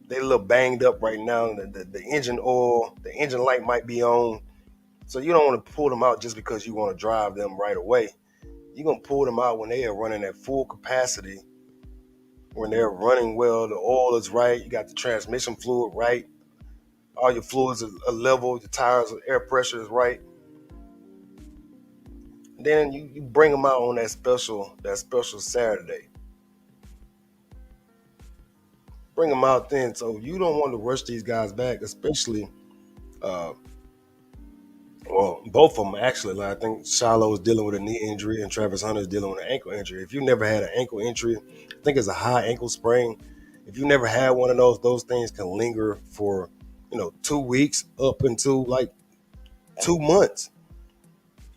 They a little banged up right now. The engine oil, the engine light might be on. So you don't want to pull them out just because you want to drive them right away. You're gonna pull them out when they are running at full capacity, when they're running well, the oil is right, you got the transmission fluid right, all your fluids are level, the tires, air pressure is right. Then you bring them out on that special Saturday. Bring them out then. So you don't want to rush these guys back, especially uh, well, both of them actually. Like I think Shiloh is dealing with a knee injury and Travis Hunter is dealing with an ankle injury. If you never had an ankle injury, I think it's a high ankle sprain. If you never had one of those things can linger for 2 weeks up until like 2 months.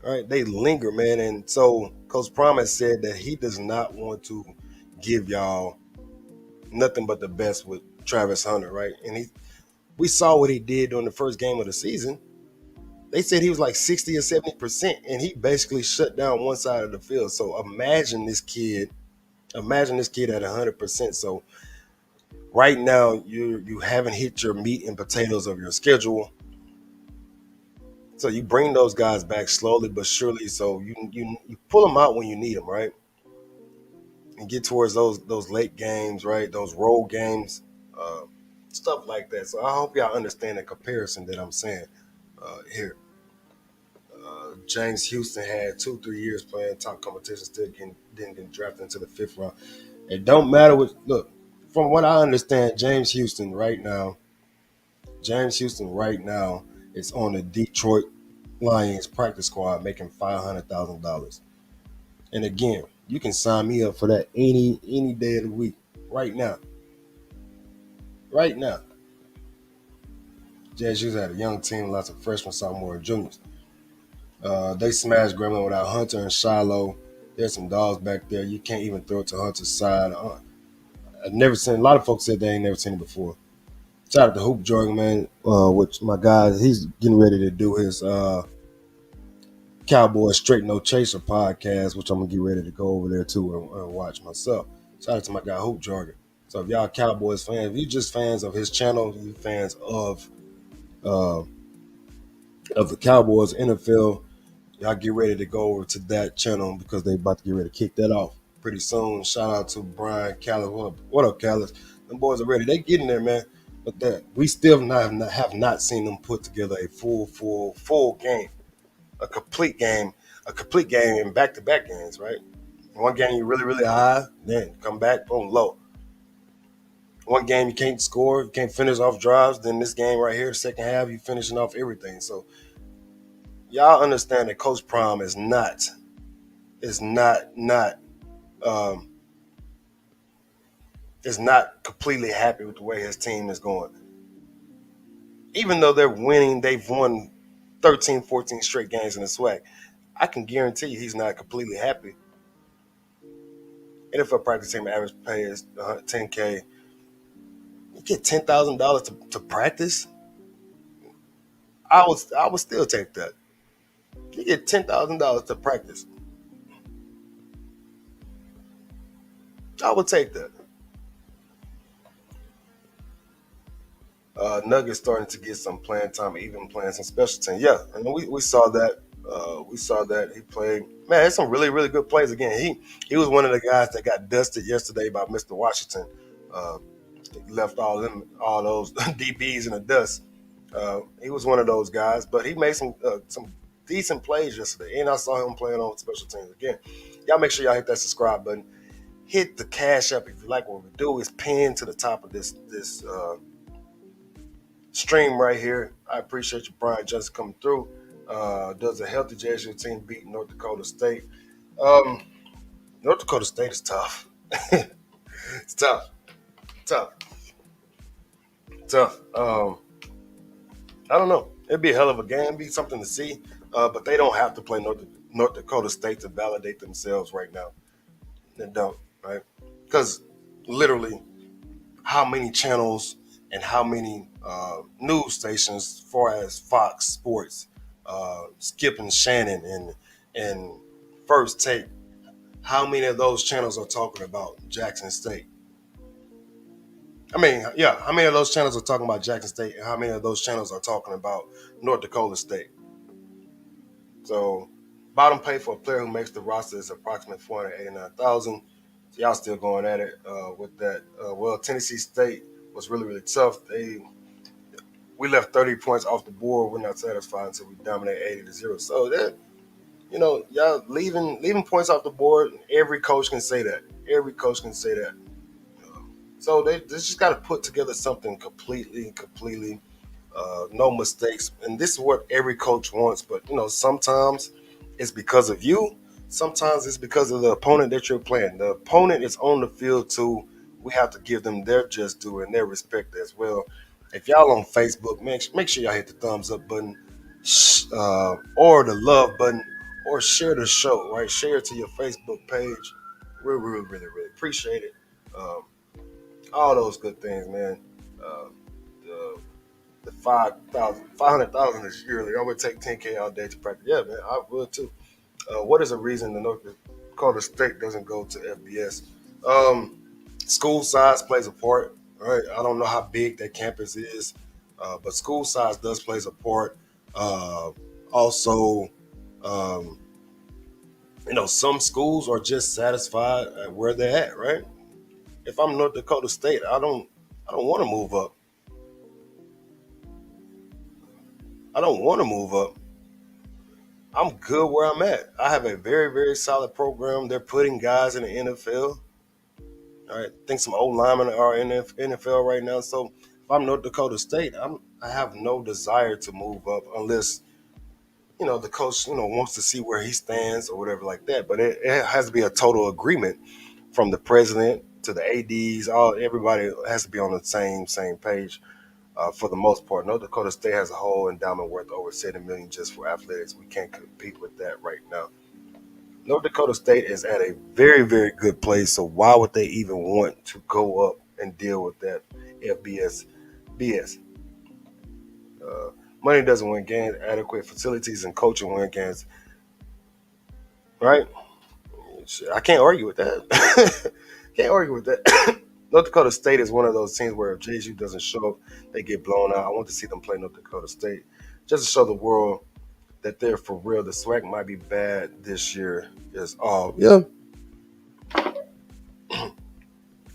Right? They linger, man. And so Coach Promise said that he does not want to give y'all nothing but the best with Travis Hunter, right? And we saw what he did during the first game of the season. They said he was like 60 or 70%, and he basically shut down one side of the field. So imagine this kid at 100%. So right now you haven't hit your meat and potatoes of your schedule. So you bring those guys back slowly but surely. So you pull them out when you need them, right? And get towards those late games, right? Those road games, uh, stuff like that. So I hope y'all understand the comparison that I'm saying here. James Houston had 2-3 years playing top competition, still didn't get drafted into the fifth round. It don't matter what. Look, from what I understand, James Houston right now is on the Detroit Lions practice squad, making $500,000. And again, you can sign me up for that any day of the week, right now, right now. James Houston had a young team, lots of freshmen, sophomore, and juniors. They smashed Grambling without Hunter and Shiloh. There's some dogs back there. You can't even throw it to Hunter's side. I've never seen. A lot of folks said they ain't never seen it before. Shout out to Hoop Jordan, man. Which my guy, he's getting ready to do his Cowboys Straight No Chaser podcast, which I'm gonna get ready to go over there too and watch myself. Shout out to my guy Hoop Jordan. So if y'all Cowboys fans, if you just fans of his channel, you fans uh, of the Cowboys NFL, y'all get ready to go over to that channel because they about to get ready to kick that off pretty soon. Shout out to Brian Callis. What up, Callis? Them boys are ready. They getting there, man. But that we still have not seen them put together a full game, a complete game, in back-to-back games, right? One game you really high, then come back, boom, low. One game you can't score, you can't finish off drives. Then this game right here, second half, you finishing off everything. So y'all understand that Coach Prime is not um, is not completely happy with the way his team is going. Even though they're winning, they've won 13, 14 straight games in the Swac. I can guarantee you he's not completely happy. NFL practice team average pay is 10K. You get $10,000 to practice. I would still take that. You get $10,000 to practice. I would take that. Nuggets starting to get some playing time, even playing some special teams. Yeah, I mean, we saw that. We saw that he played. Man, there's some really good plays. Again, he was one of the guys that got dusted yesterday by Mr. Washington. Uh, he left all those DBs in the dust. He was one of those guys, but he made some decent plays yesterday, and I saw him playing on special teams again. Y'all make sure y'all hit that subscribe button. Hit the cash up if you like what we do. It's pinned to the top of this stream right here. I appreciate you, Brian Johnson, coming through. Does a healthy JSU team beat North Dakota State? Um, North Dakota State is tough. It's tough, tough, tough. I don't know. It'd be a hell of a game. It'd be something to see. But they don't have to play North Dakota State to validate themselves right now. They don't, right? Because literally, how many channels and how many news stations, as far as Fox Sports, Skip and Shannon, and First Take, how many of those channels are talking about Jackson State? I mean, yeah, how many of those channels are talking about Jackson State, and how many of those channels are talking about North Dakota State? So, bottom pay for a player who makes the roster is approximately 489,000. So y'all still going at it with that. Well, Tennessee State was really tough. We left 30 points off the board. We're not satisfied until we dominate 80-0. So that y'all leaving points off the board. Every coach can say that. Every coach can say that. So they just got to put together something completely, no mistakes. And this is what every coach wants. But sometimes it's because of you. Sometimes it's because of the opponent that you're playing. The opponent is on the field too. we have to give them their just due and their respect as well. If y'all on Facebook, make sure y'all hit the thumbs up button, or the love button, or share the show. Right, share it to your Facebook page. We really appreciate it. Um, all those good things, man. Uh, the the 500,000 is yearly. I would take 10K all day to practice. Yeah, man, I would too. What is a reason the North Dakota State doesn't go to FBS? Um, School size plays a part, right? I don't know how big that campus is, but school size does plays a part. Uh, Also, um, some schools are just satisfied at where they're at, right? If I'm North Dakota State, I don't want to move up. I don't want to move up. I'm good where I'm at. I have a very solid program. They're putting guys in the NFL. All right, I think some old linemen are in the NFL right now. So if I'm North Dakota State, I have no desire to move up unless the coach wants to see where he stands or whatever like that. But it has to be a total agreement from the president to the ads. Everybody has to be on the same page. For the most part, North Dakota State has a whole endowment worth over 70 million just for athletics. We can't compete with that right now. North Dakota State is at a very good place. So why would they even want to go up and deal with that FBS BS? Uh, Money doesn't win games. Adequate facilities and coaching win games, right? Shit, I can't argue with that. Can't argue with that. North Dakota State is one of those teams where if JSU doesn't show up, they get blown out. I want to see them play North Dakota State just to show the world that they're for real. The Swac might be bad this year. Is all. Yeah.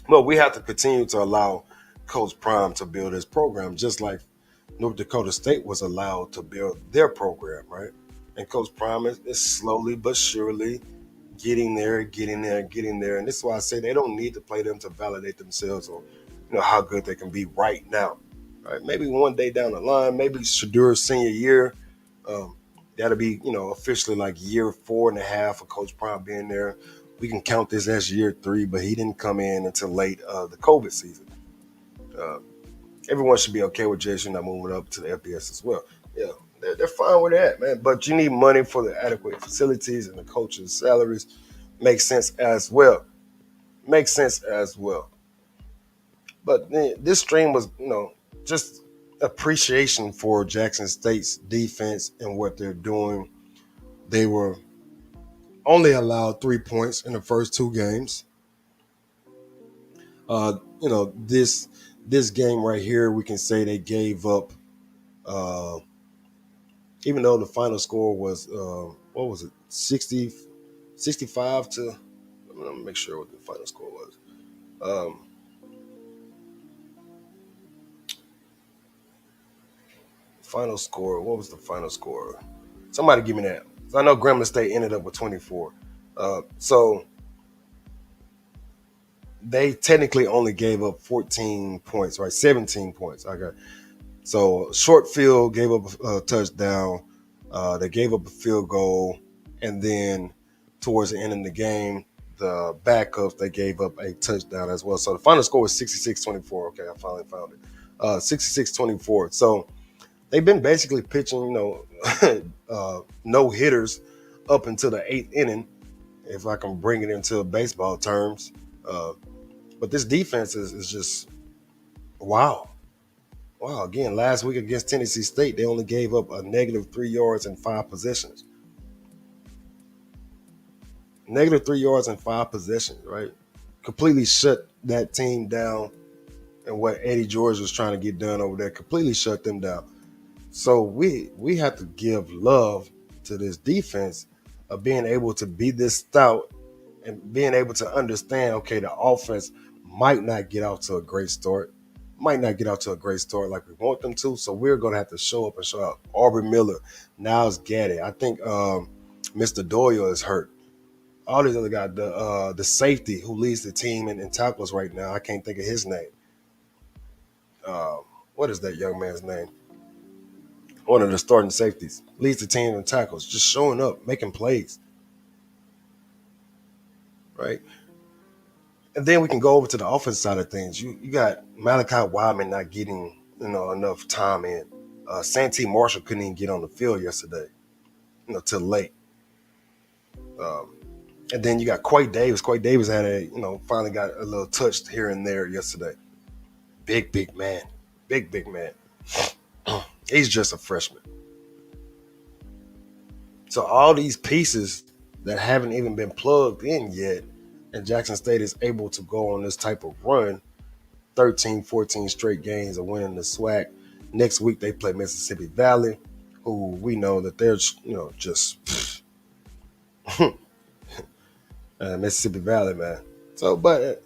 But we have to continue to allow Coach Prime to build his program, just like North Dakota State was allowed to build their program, right? And Coach Prime is slowly but surely getting there. And this is why I say they don't need to play them to validate themselves on, how good they can be right now. Right? Maybe one day down the line, maybe Shadur's senior year, um, that'll be, officially like year 4.5 of Coach Prime being there. We can count this as year 3, but he didn't come in until late the COVID season. Uh, Everyone should be okay with Jason not moving up to the FBS as well. Yeah, they're fine with that, man. But you need money for the adequate facilities and the coaches' salaries. Makes sense as well. Makes sense as well. But this stream was, just appreciation for Jackson State's defense and what they're doing. They were only allowed 3 points in the first 2 games. This game right here, we can say they gave up. Uh, Even though the final score was what was it, 65 to. I'm gonna make sure what the final score was. Um, Final score. What was the final score? Somebody give me that. So I know Grambling State ended up with 24. So they technically only gave up 14 points, right? 17 points. I got so short field gave up a touchdown. They gave up a field goal, and then towards the end of the game, the backups they gave up a touchdown as well. So the final score was 66-24. Okay, I finally found it. 66-24. So they've been basically pitching, no hitters up until the 8th inning, if I can bring it into baseball terms. But this defense is just wow. Wow, again, last week against Tennessee State, they only gave up a negative 3 yards and 5 possessions. Negative 3 yards and 5 possessions, right? Completely shut that team down. And what Eddie George was trying to get done over there completely shut them down. So we have to give love to this defense of being able to be this stout and being able to understand, okay, the offense might not get out to a great start. Might not get out to a great start like we want them to. So we're going to have to show up and show out. Aubrey Miller, Niles Gaddy. I think Mr. Doyle is hurt. All these other guys, the safety who leads the team in tackles right now, I can't think of his name. What is that young man's name? One of the starting safeties. Leads the team in tackles, just showing up, making plays. Right? And then we can go over to the offense side of things. You got Malachi Wideman not getting enough time in. Santee Marshall couldn't even get on the field yesterday, till late. And then you got Quay Davis. Quay Davis had finally got a little touch here and there yesterday. Big man, big man. He's just a freshman. So all these pieces that haven't even been plugged in yet, and Jackson State is able to go on this type of run, 13, 14 straight games of winning the Swac. Next week they play Mississippi Valley, who we know that they're just Mississippi Valley, man. So, but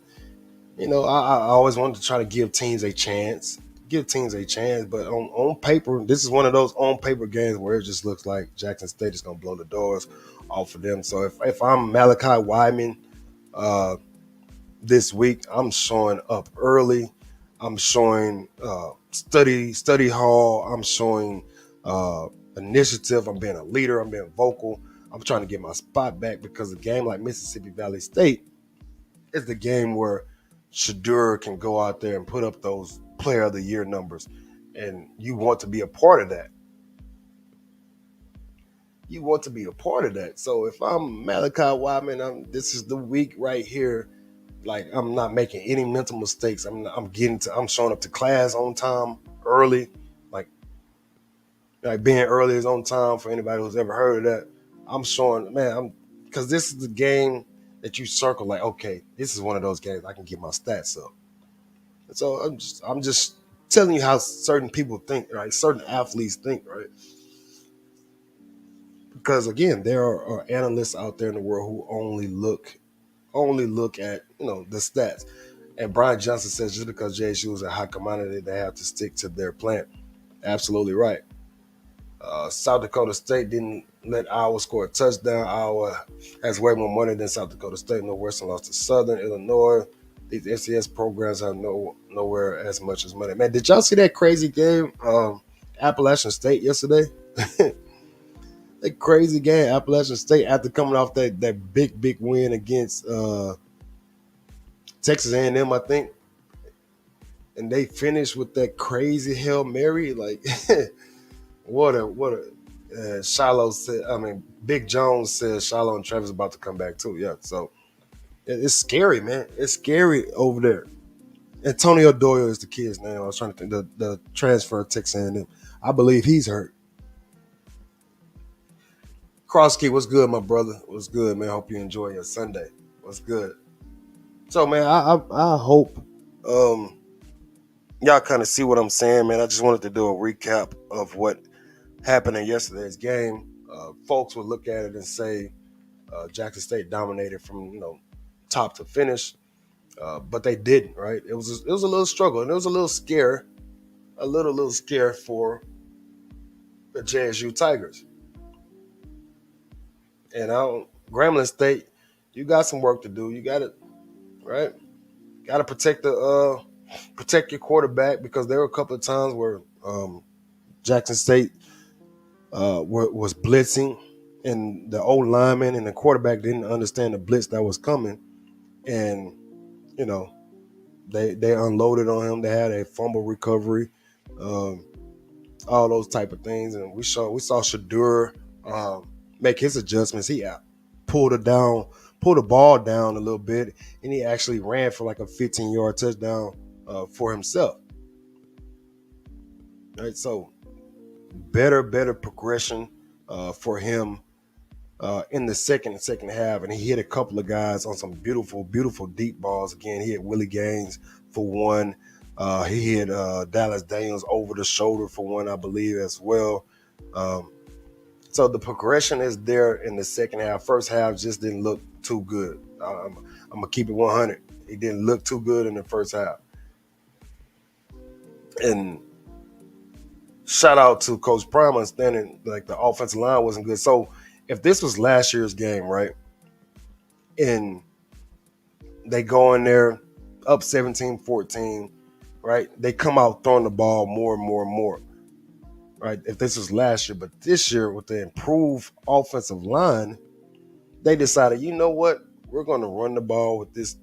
I always wanted to try to give teams a chance. But on paper, this is one of those on paper games where it just looks like Jackson State is going to blow the doors off of them. So if I'm Malachi Wideman this week, I'm showing up early. I'm showing study hall. I'm showing initiative. I'm being a leader. I'm being vocal. I'm trying to get my spot back because a game like Mississippi Valley State is the game where Shadur can go out there and put up those player of the year numbers. And you want to be a part of that. So if I'm Malachi Wideman, this is the week right here. Like, I'm not making any mental mistakes. I'm showing up to class on time, early. Like being early is on time for anybody who's ever heard of that. I'm showing, man, because this is the game that you circle like, okay, this is one of those games I can get my stats up. And so I'm just telling you how certain people think, right? Certain athletes think, right? Because again, there are analysts out there in the world who only look at the stats. And Brian Johnson says just because JSU is a high commodity, they have to stick to their plan. Absolutely right. South Dakota State didn't let Iowa score a touchdown. Iowa has way more money than South Dakota State. Northwestern lost to Southern Illinois. These FCS programs have nowhere as much as money. Man, did y'all see that crazy game, Appalachian State yesterday? That crazy game, Appalachian State, after coming off that big win against Texas A&M, I think, and they finished with that crazy Hail Mary, like. What a Shiloh said. I mean, Big Jones said Shiloh and Travis about to come back too. Yeah, so it's scary, man. It's scary over there. Antonio Doyle is the kid's name. I was trying to think the transfer of Texas A&M. I believe he's hurt. Crosskey, what's good, my brother? What's good, man? Hope you enjoy your Sunday. What's good? So, man, I hope y'all kind of see what I'm saying, man. I just wanted to do a recap of what happened in yesterday's game. Folks would look at it and say Jackson State dominated from top to finish, but they didn't. Right? It was a little struggle, and it was a little scare for the JSU Tigers. And Grambling State, you got some work to do. You got it, right? Got to protect your quarterback, because there were a couple of times where Jackson State was blitzing, and the old lineman and the quarterback didn't understand the blitz that was coming, and they unloaded on him. They had a fumble recovery, all those type of things, and we saw Shadur make his adjustments. He pulled the ball down a little bit, and he actually ran for like a 15-yard touchdown for himself. Right, so better progression for him in the second half, and he hit a couple of guys on some beautiful deep balls. Again, he hit Willie Gaines for one. He hit Dallas Daniels over the shoulder for one, I believe, as well. So the progression is there in the second half. First half just didn't look too good. I'm gonna keep it 100. He didn't look too good in the first half. And shout out to Coach Prime understanding like the offensive line wasn't good. So if this was last year's game, right, and they go in there up 17-14, right, they come out throwing the ball more and more, right? If this was last year, but this year with the improved offensive line, they decided, you know what, we're going to run the ball with this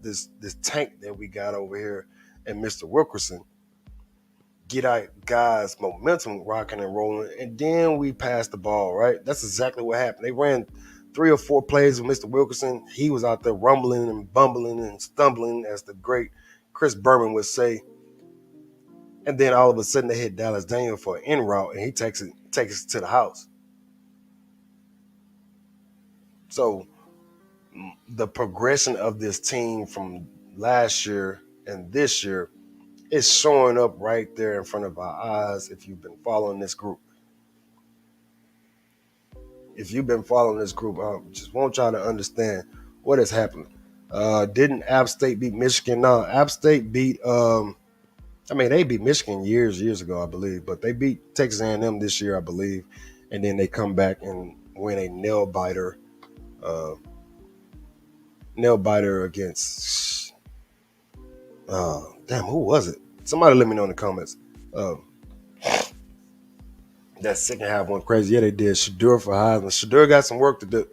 tank that we got over here, and Mr. Wilkerson get our guys momentum rocking and rolling, and then we pass the ball, right? That's exactly what happened. They ran 3 or 4 plays with Mr. Wilkerson. He was out there rumbling and bumbling and stumbling, as the great Chris Berman would say. And then all of a sudden they hit Dallas Daniel for an in route, and he takes it to the house. So the progression of this team from last year and this year is showing up right there in front of our eyes if you've been following this group. If you've been following this group, I just want y'all to understand what is happening. Didn't App State beat Michigan? No, App State beat. They beat Michigan years ago, I believe, but they beat Texas A&M this year, I believe, and then they come back and win a nail biter against. Who was it? Somebody let me know in the comments. That second half went crazy. Yeah, they did. Shadur for Heisman. Shadur got some work to do.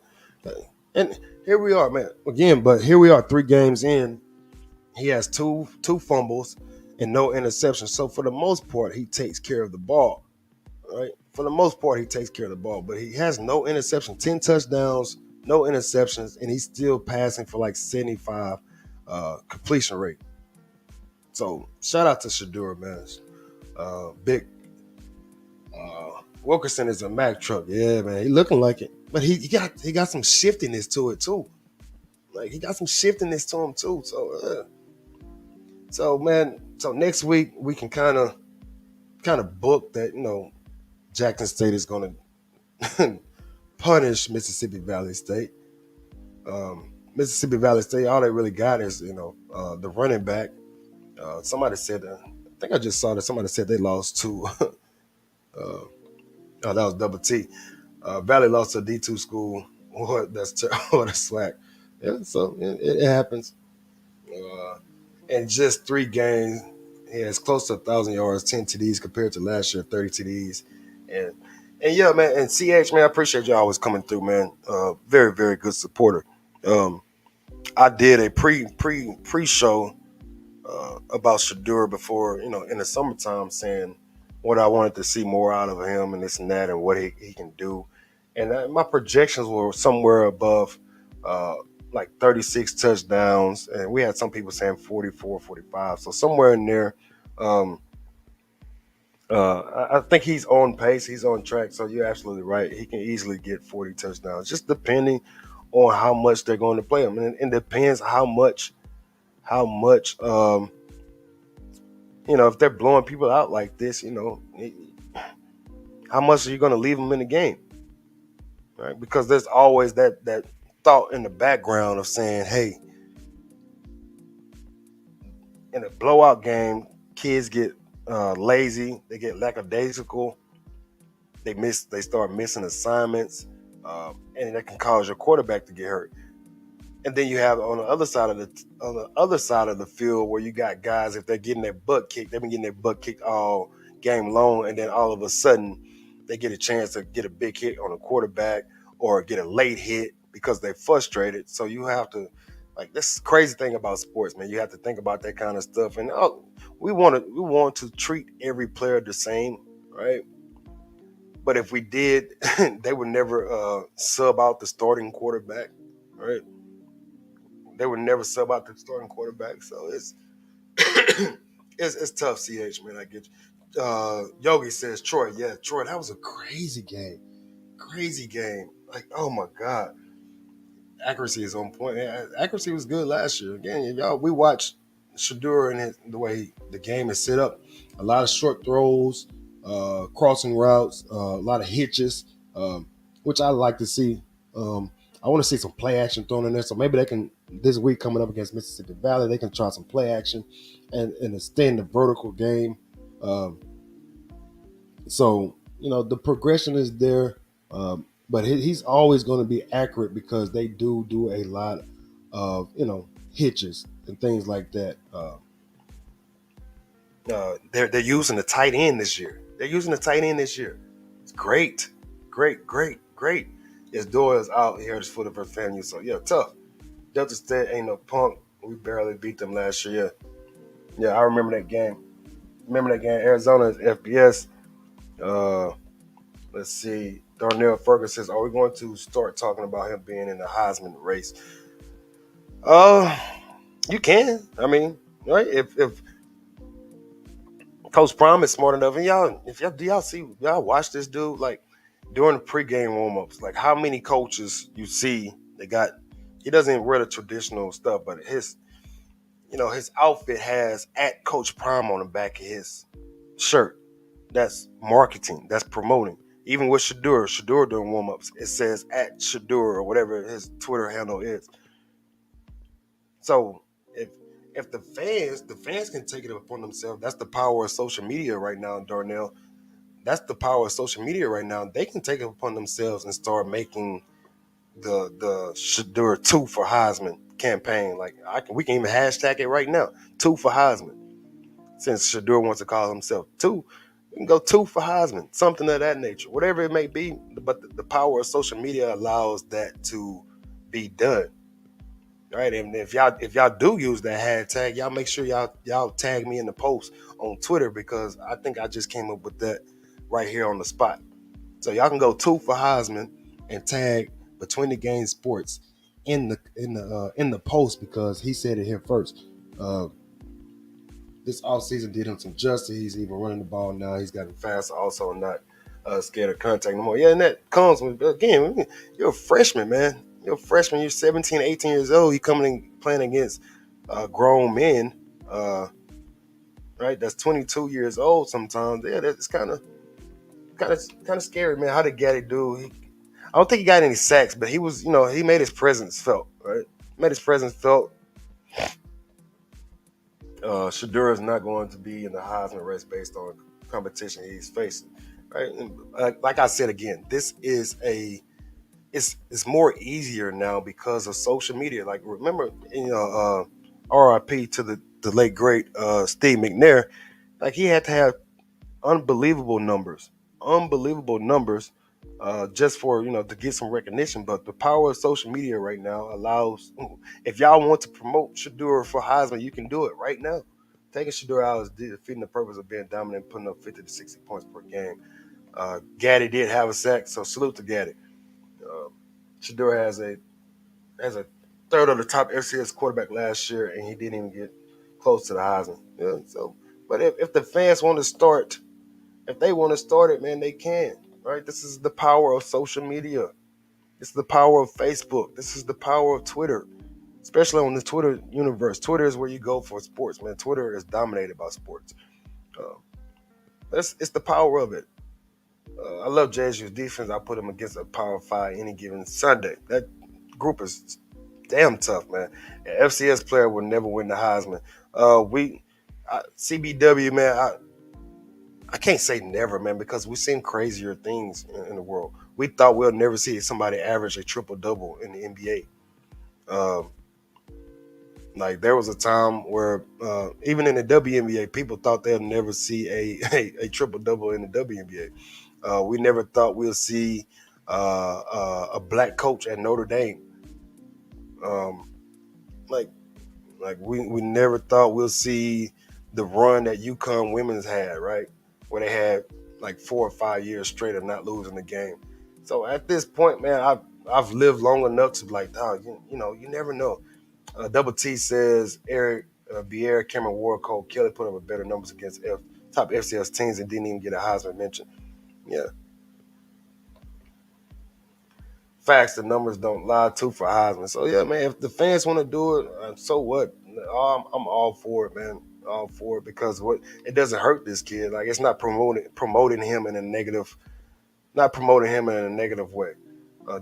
And here we are, man. Again, but here we are 3 games in. He has two fumbles and no interceptions. So for the most part, he takes care of the ball. Right? For the most part, he takes care of the ball. But he has no interception. 10 touchdowns, no interceptions, and he's still passing for like 75 completion rate. So shout out to Shadur, man. Big Wilkerson is a Mack truck. Yeah, man. He looking like it. But he got some shiftiness to it too. Like he got some shiftiness to him too. So man, so next week we can kind of book that, Jackson State is gonna punish Mississippi Valley State. Mississippi Valley State, all they really got is, the running back. Somebody said, I think I just saw that somebody said they lost to that was Double T. Valley lost to a D2 school. What? That's terrible. That's Swac. Yeah, so it happens. In just 3 games, he has close to 1,000 yards, 10 TDs compared to last year, 30 TDs. And yeah, man, and CH, man, I appreciate y'all always coming through, man. Very, very good supporter. I did a pre-show about Shadur before, in the summertime, saying what I wanted to see more out of him and this and that and what he can do. And my projections were somewhere above like 36 touchdowns. And we had some people saying 44, 45. So somewhere in there, I think he's on pace. He's on track. So you're absolutely right. He can easily get 40 touchdowns, just depending on how much they're going to play him. And it depends how much, if they're blowing people out like this, how much are you going to leave them in the game? Right? Because there's always that thought in the background of saying, hey, in a blowout game, kids get lazy, they get lackadaisical, they start missing assignments, and that can cause your quarterback to get hurt. And then you have on the other side of the field where you got guys, if they're getting their butt kicked, they've been getting their butt kicked all game long, and then all of a sudden they get a chance to get a big hit on a quarterback or get a late hit because they're frustrated. So you have to, like, this crazy thing about sports, man. You have to think about that kind of stuff. And we want to treat every player the same, right? But if we did, they would never sub out the starting quarterback, right? They would never sub out the starting quarterback. So it's it's tough, CH, man. I get you. Yogi says, Troy, yeah, Troy, that was a crazy game. Crazy game. Like, oh my God. Accuracy is on point. Accuracy was good last year. Again, y'all, we watched Shadur and the way the game is set up. A lot of short throws, crossing routes, a lot of hitches, which I like to see. I want to see some play action thrown in there. So maybe they can, this week coming up against Mississippi Valley, they can try some play action and extend the vertical game. So, the progression is there. But he's always going to be accurate because they do a lot of, hitches and things like that. They're using the tight end this year. It's great. His door is out here for the FAMU. So yeah, tough. Delta State ain't no punk. We barely beat them last year. Yeah, I remember that game. Remember that game? Arizona's FBS. Uh, let's see. Darnell Ferguson says, "Are we going to start talking about him being in the Heisman race?" Uh, you can. I mean, right? If Coach Prime is smart enough, and y'all, if y'all do y'all see y'all watch this dude like during the pregame warm-ups, like how many coaches you see they got. He doesn't wear the traditional stuff, but his outfit has at Coach Prime on the back of his shirt. That's marketing. That's promoting. Even with Shadur doing warm-ups, it says at Shadur or whatever his Twitter handle is. So if the fans can take it upon themselves. That's the power of social media right now, Darnell. That's the power of social media right now. They can take it upon themselves and start making the Shadur two for Heisman campaign. Like we can even hashtag it right now. Two for Heisman. Since Shadur wants to call himself two, we can go two for Heisman, something of that nature, whatever it may be. But the power of social media allows that to be done. Right, and if y'all do use that hashtag, y'all make sure y'all tag me in the post on Twitter because I think I just came up with that right here on the spot. So y'all can go two for Heisman and tag Between the Game Sports in the post because he said it here first. Uh, this offseason did him some justice. He's even running the ball now. He's gotten faster, also not scared of contact no more. Yeah, and that comes with, again, you're a freshman, man. You're a freshman. You're 17, 18 years old. You're coming and playing against grown men, uh, right? That's 22 years old sometimes. Yeah, that's kind of scary, man. How did Gaddy do? I don't think he got any sacks, but he was, he made his presence felt, right? Made his presence felt. Shadur is not going to be in the Heisman race based on competition he's facing. Right? And, like I said again, this is it's more easier now because of social media. Like remember, RIP to the late great Steve McNair. Like he had to have unbelievable numbers, just for to get some recognition. But the power of social media right now allows, if y'all want to promote Shadur for Heisman, you can do it right now. Taking Shadur out is defeating the purpose of being dominant, putting up 50 to 60 points per game. Gaddy did have a sack, so salute to Gaddy. Uh, Shadur has a third of the top FCS quarterback last year, and he didn't even get close to the Heisman. Yeah, so, but if the fans want to start, if they want to start it, man, they can. Right? This is the power of social media. This is the power of Facebook. This is the power of Twitter, especially on the Twitter universe. Twitter is where you go for sports, man. Twitter is dominated by sports. Uh, it's the power of it. I love JSU's defense. I put them against a Power Five any given Sunday. That group is damn tough, man. An FCS player will never win the Heisman. CBW, man. I can't say never, man, because we've seen crazier things in the world. We thought we'll never see somebody average a triple double in the NBA. Like there was a time where even in the WNBA, people thought they'll never see a triple double in the WNBA. We never thought we'll see a black coach at Notre Dame. Um, like we never thought we'll see the run that UConn women's had, right? Where they had like 4 or 5 years straight of not losing the game. So at this point, man, I've lived long enough to like, dog, you never know. Double T says Eric Bier, Cameron Ward, Cole Kelly put up better numbers against top FCS teams and didn't even get a Heisman mention. Yeah, facts. The numbers don't lie too for Heisman. So yeah, man, if the fans want to do it, so what? I'm all for it, man. All for it because what it doesn't hurt this kid. Like it's not promoting him in a negative, not promoting him in a negative way.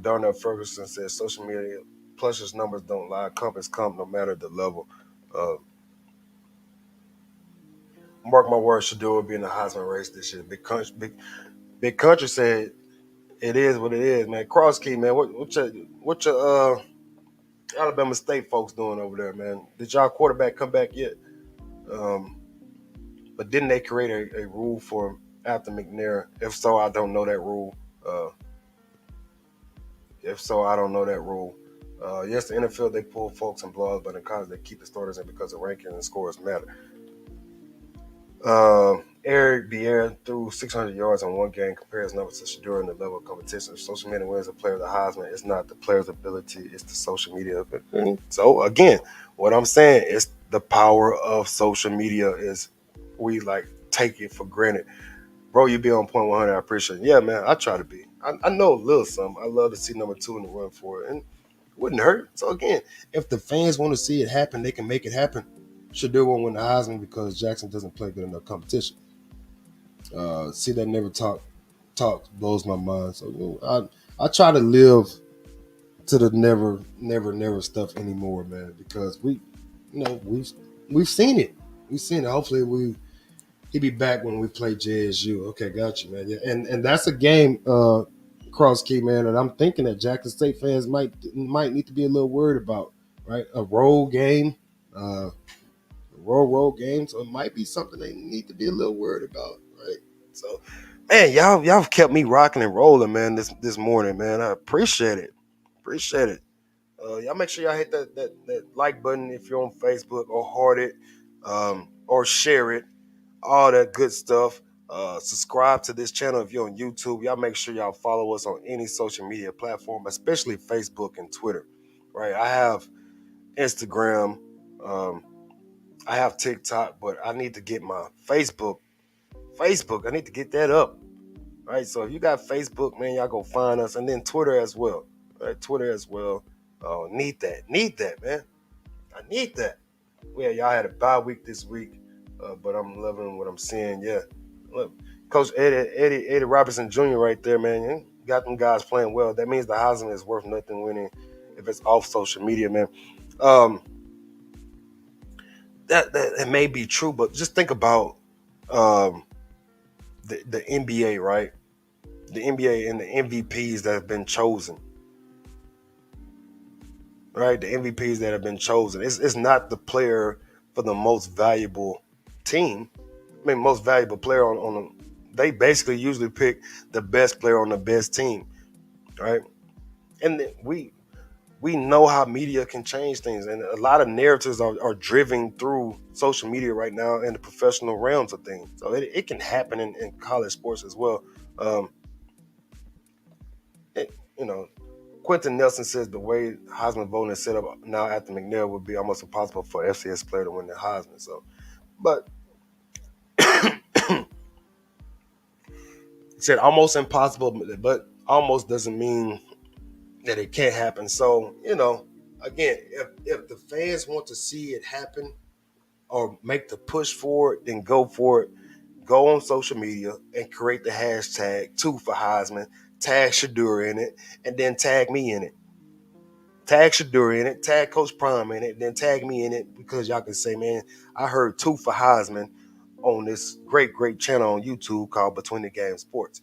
Darnell Ferguson says social media plushes numbers don't lie. Compass come no matter the level. Uh, Mark my words, Shadur will be in the Heisman race this year. Big country said it is what it is, man. Cross key, man. What your Alabama State folks doing over there, man? Did y'all quarterback come back yet? Um, but didn't they create a rule for after McNair? If so, I don't know that rule. Uh, if so, I don't know that rule. Yes, the NFL they pull folks and blogs, but in college they keep the starters in because the rankings and scores matter. Eric Bier threw 600 yards in one game, compares numbers to Shadura in the level of competition. If social media wins a player of the Heisman, it's not the player's ability, it's the social media of it. So again, what I'm saying is the power of social media is we like take it for granted. Bro, you be on point 100. I appreciate it. Yeah, man, I try to be. I know a little something. I love to see number two in the run for it. And it wouldn't hurt. So again, if the fans want to see it happen, they can make it happen. Shadur won't win the Heisman because Jackson doesn't play good enough competition. See that never talk blows my mind. So I try to live to the never stuff anymore, man, because we've seen it. We've seen it. Hopefully he'll be back when we play JSU. Okay, got you, man. Yeah, and that's a game, cross key, man, and I'm thinking that Jackson State fans might need to be a little worried about, right? A road game, road game, so it might be something they need to be a little worried about, right? So, man, y'all kept me rocking and rolling, man, this morning, man. I appreciate it. Y'all make sure y'all hit that like button if you're on Facebook, or heart it, or share it, all that good stuff. Subscribe to this channel if you're on YouTube. Y'all make sure y'all follow us on any social media platform, especially Facebook and Twitter. Right? I have Instagram, um, I have TikTok, but I need to get my Facebook. I need to get that up. Right? So if you got Facebook, man, y'all go find us, and then Twitter as well. Right? Twitter as well. Oh, need that, man. I need that. Well, y'all had a bye week this week, but I'm loving what I'm seeing. Yeah, look, Coach Eddie Robertson Jr. right there, man. You got them guys playing well. That means the Heisman is worth nothing winning if it's off social media, man. Um, that it may be true, but just think about um, the NBA, right? The NBA and the MVPs that have been chosen, right? The MVPs that have been chosen. It's not the player for the most valuable team. I mean, most valuable player on them. They basically usually pick the best player on the best team, right? And we know how media can change things, and a lot of narratives are driven through social media right now in the professional realms of things. So it can happen in college sports as well. Um, it, you know, Quentin Nelson says the way Heisman voting is set up now after McNair would be almost impossible for FCS player to win the Heisman. So, but he said almost impossible, but almost doesn't mean that it can't happen. So, again, if the fans want to see it happen or make the push for it, then go for it. Go on social media and create the hashtag two for Heisman, tag Shadur in it, and then tag me in it. Tag Shadur in it, tag Coach Prime in it, then tag me in it, because y'all can say, man, I heard two for Heisman on this great channel on YouTube called Between the Game Sports.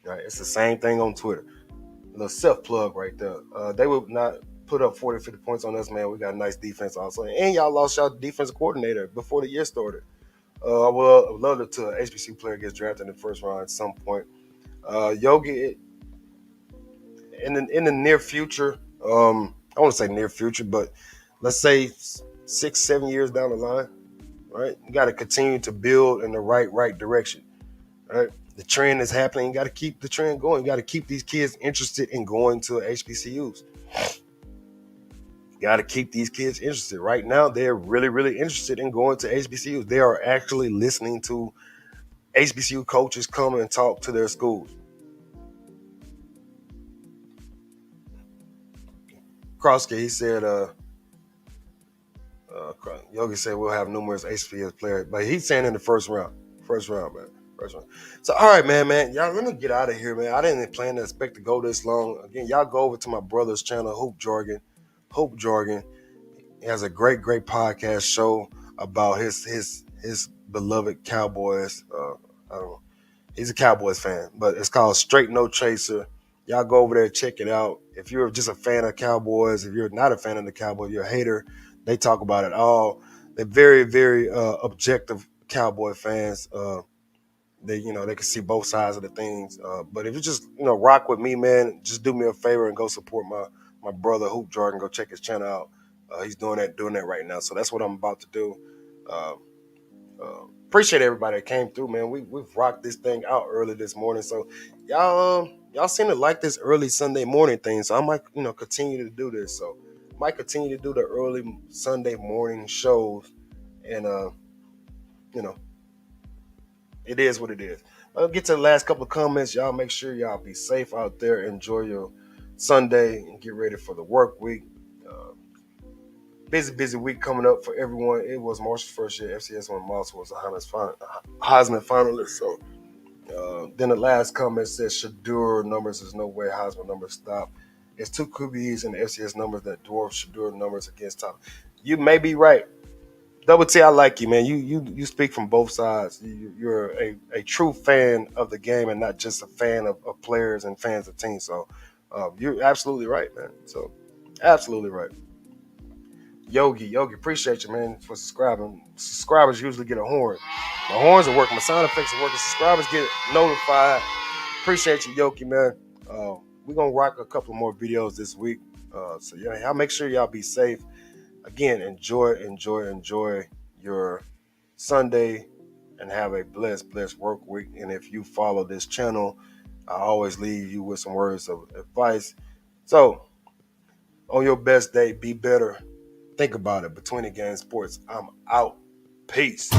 Right, it's the same thing on Twitter. A little self plug right there. They would not put up 40, 50 points on us, man. We got a nice defense also. And y'all lost y'all defensive coordinator before the year started. I would love it to an HBCU player gets drafted in the first round at some point. Yogi, in the near future, I want to say near future, but let's say 6, 7 years down the line, right? You got to continue to build in the right direction, right? The trend is happening. You got to keep the trend going. You got to keep these kids interested in going to HBCUs. You got to keep these kids interested. Right now, they're really interested in going to HBCUs. They are actually listening to HBCU coaches come and talk to their schools. Kroski, he said, Yogi said we'll have numerous HBCU players, but he's saying in the first round. First round, man. First round. So, all right, man. Y'all, let me get out of here, man. I didn't plan to expect to go this long. Again, y'all go over to my brother's channel, Hoop Jargon. Hoop Jargon. He has a great podcast show about his beloved Cowboys. I don't know. He's a Cowboys fan, but it's called Straight No Chaser. Y'all go over there, check it out. If you're just a fan of Cowboys, if you're not a fan of the Cowboys, you're a hater. They talk about it all. They're very objective Cowboy fans. They can see both sides of the things. But if you just rock with me, man, just do me a favor and go support my brother Hoop Jordan. Go check his channel out. He's doing that right now. So that's what I'm about to do. Uh, Appreciate everybody that came through, man. We've rocked this thing out early this morning. So y'all seem to like this early Sunday morning thing. So I might continue to do this. So might continue to do the early Sunday morning shows, and you know it is what it is. I'll get to the last couple of comments. Y'all make sure y'all be safe out there. Enjoy your Sunday and get ready for the work week. Busy week coming up for everyone. It was Marshall's first year. FCS when Moss was a Heisman finalist. So then the last comment says Shadur numbers is no way Heisman numbers stop. It's two QBs in the FCS numbers that dwarf Shadur numbers against top. You may be right. Double T, I like you, man. You speak from both sides. You're a true fan of the game and not just a fan of players and fans of teams. So you're absolutely right, man. So absolutely right. Yogi, appreciate you, man, for subscribing. Subscribers usually get a horn. My horns are working. My sound effects are working. Subscribers get notified. Appreciate you, Yogi, man. We're going to rock a couple more videos this week. So, yeah, y'all make sure y'all be safe. Again, enjoy your Sunday and have a blessed work week. And if you follow this channel, I always leave you with some words of advice. So, on your best day, be better. Think about it. Between the Game Sports, I'm out. Peace.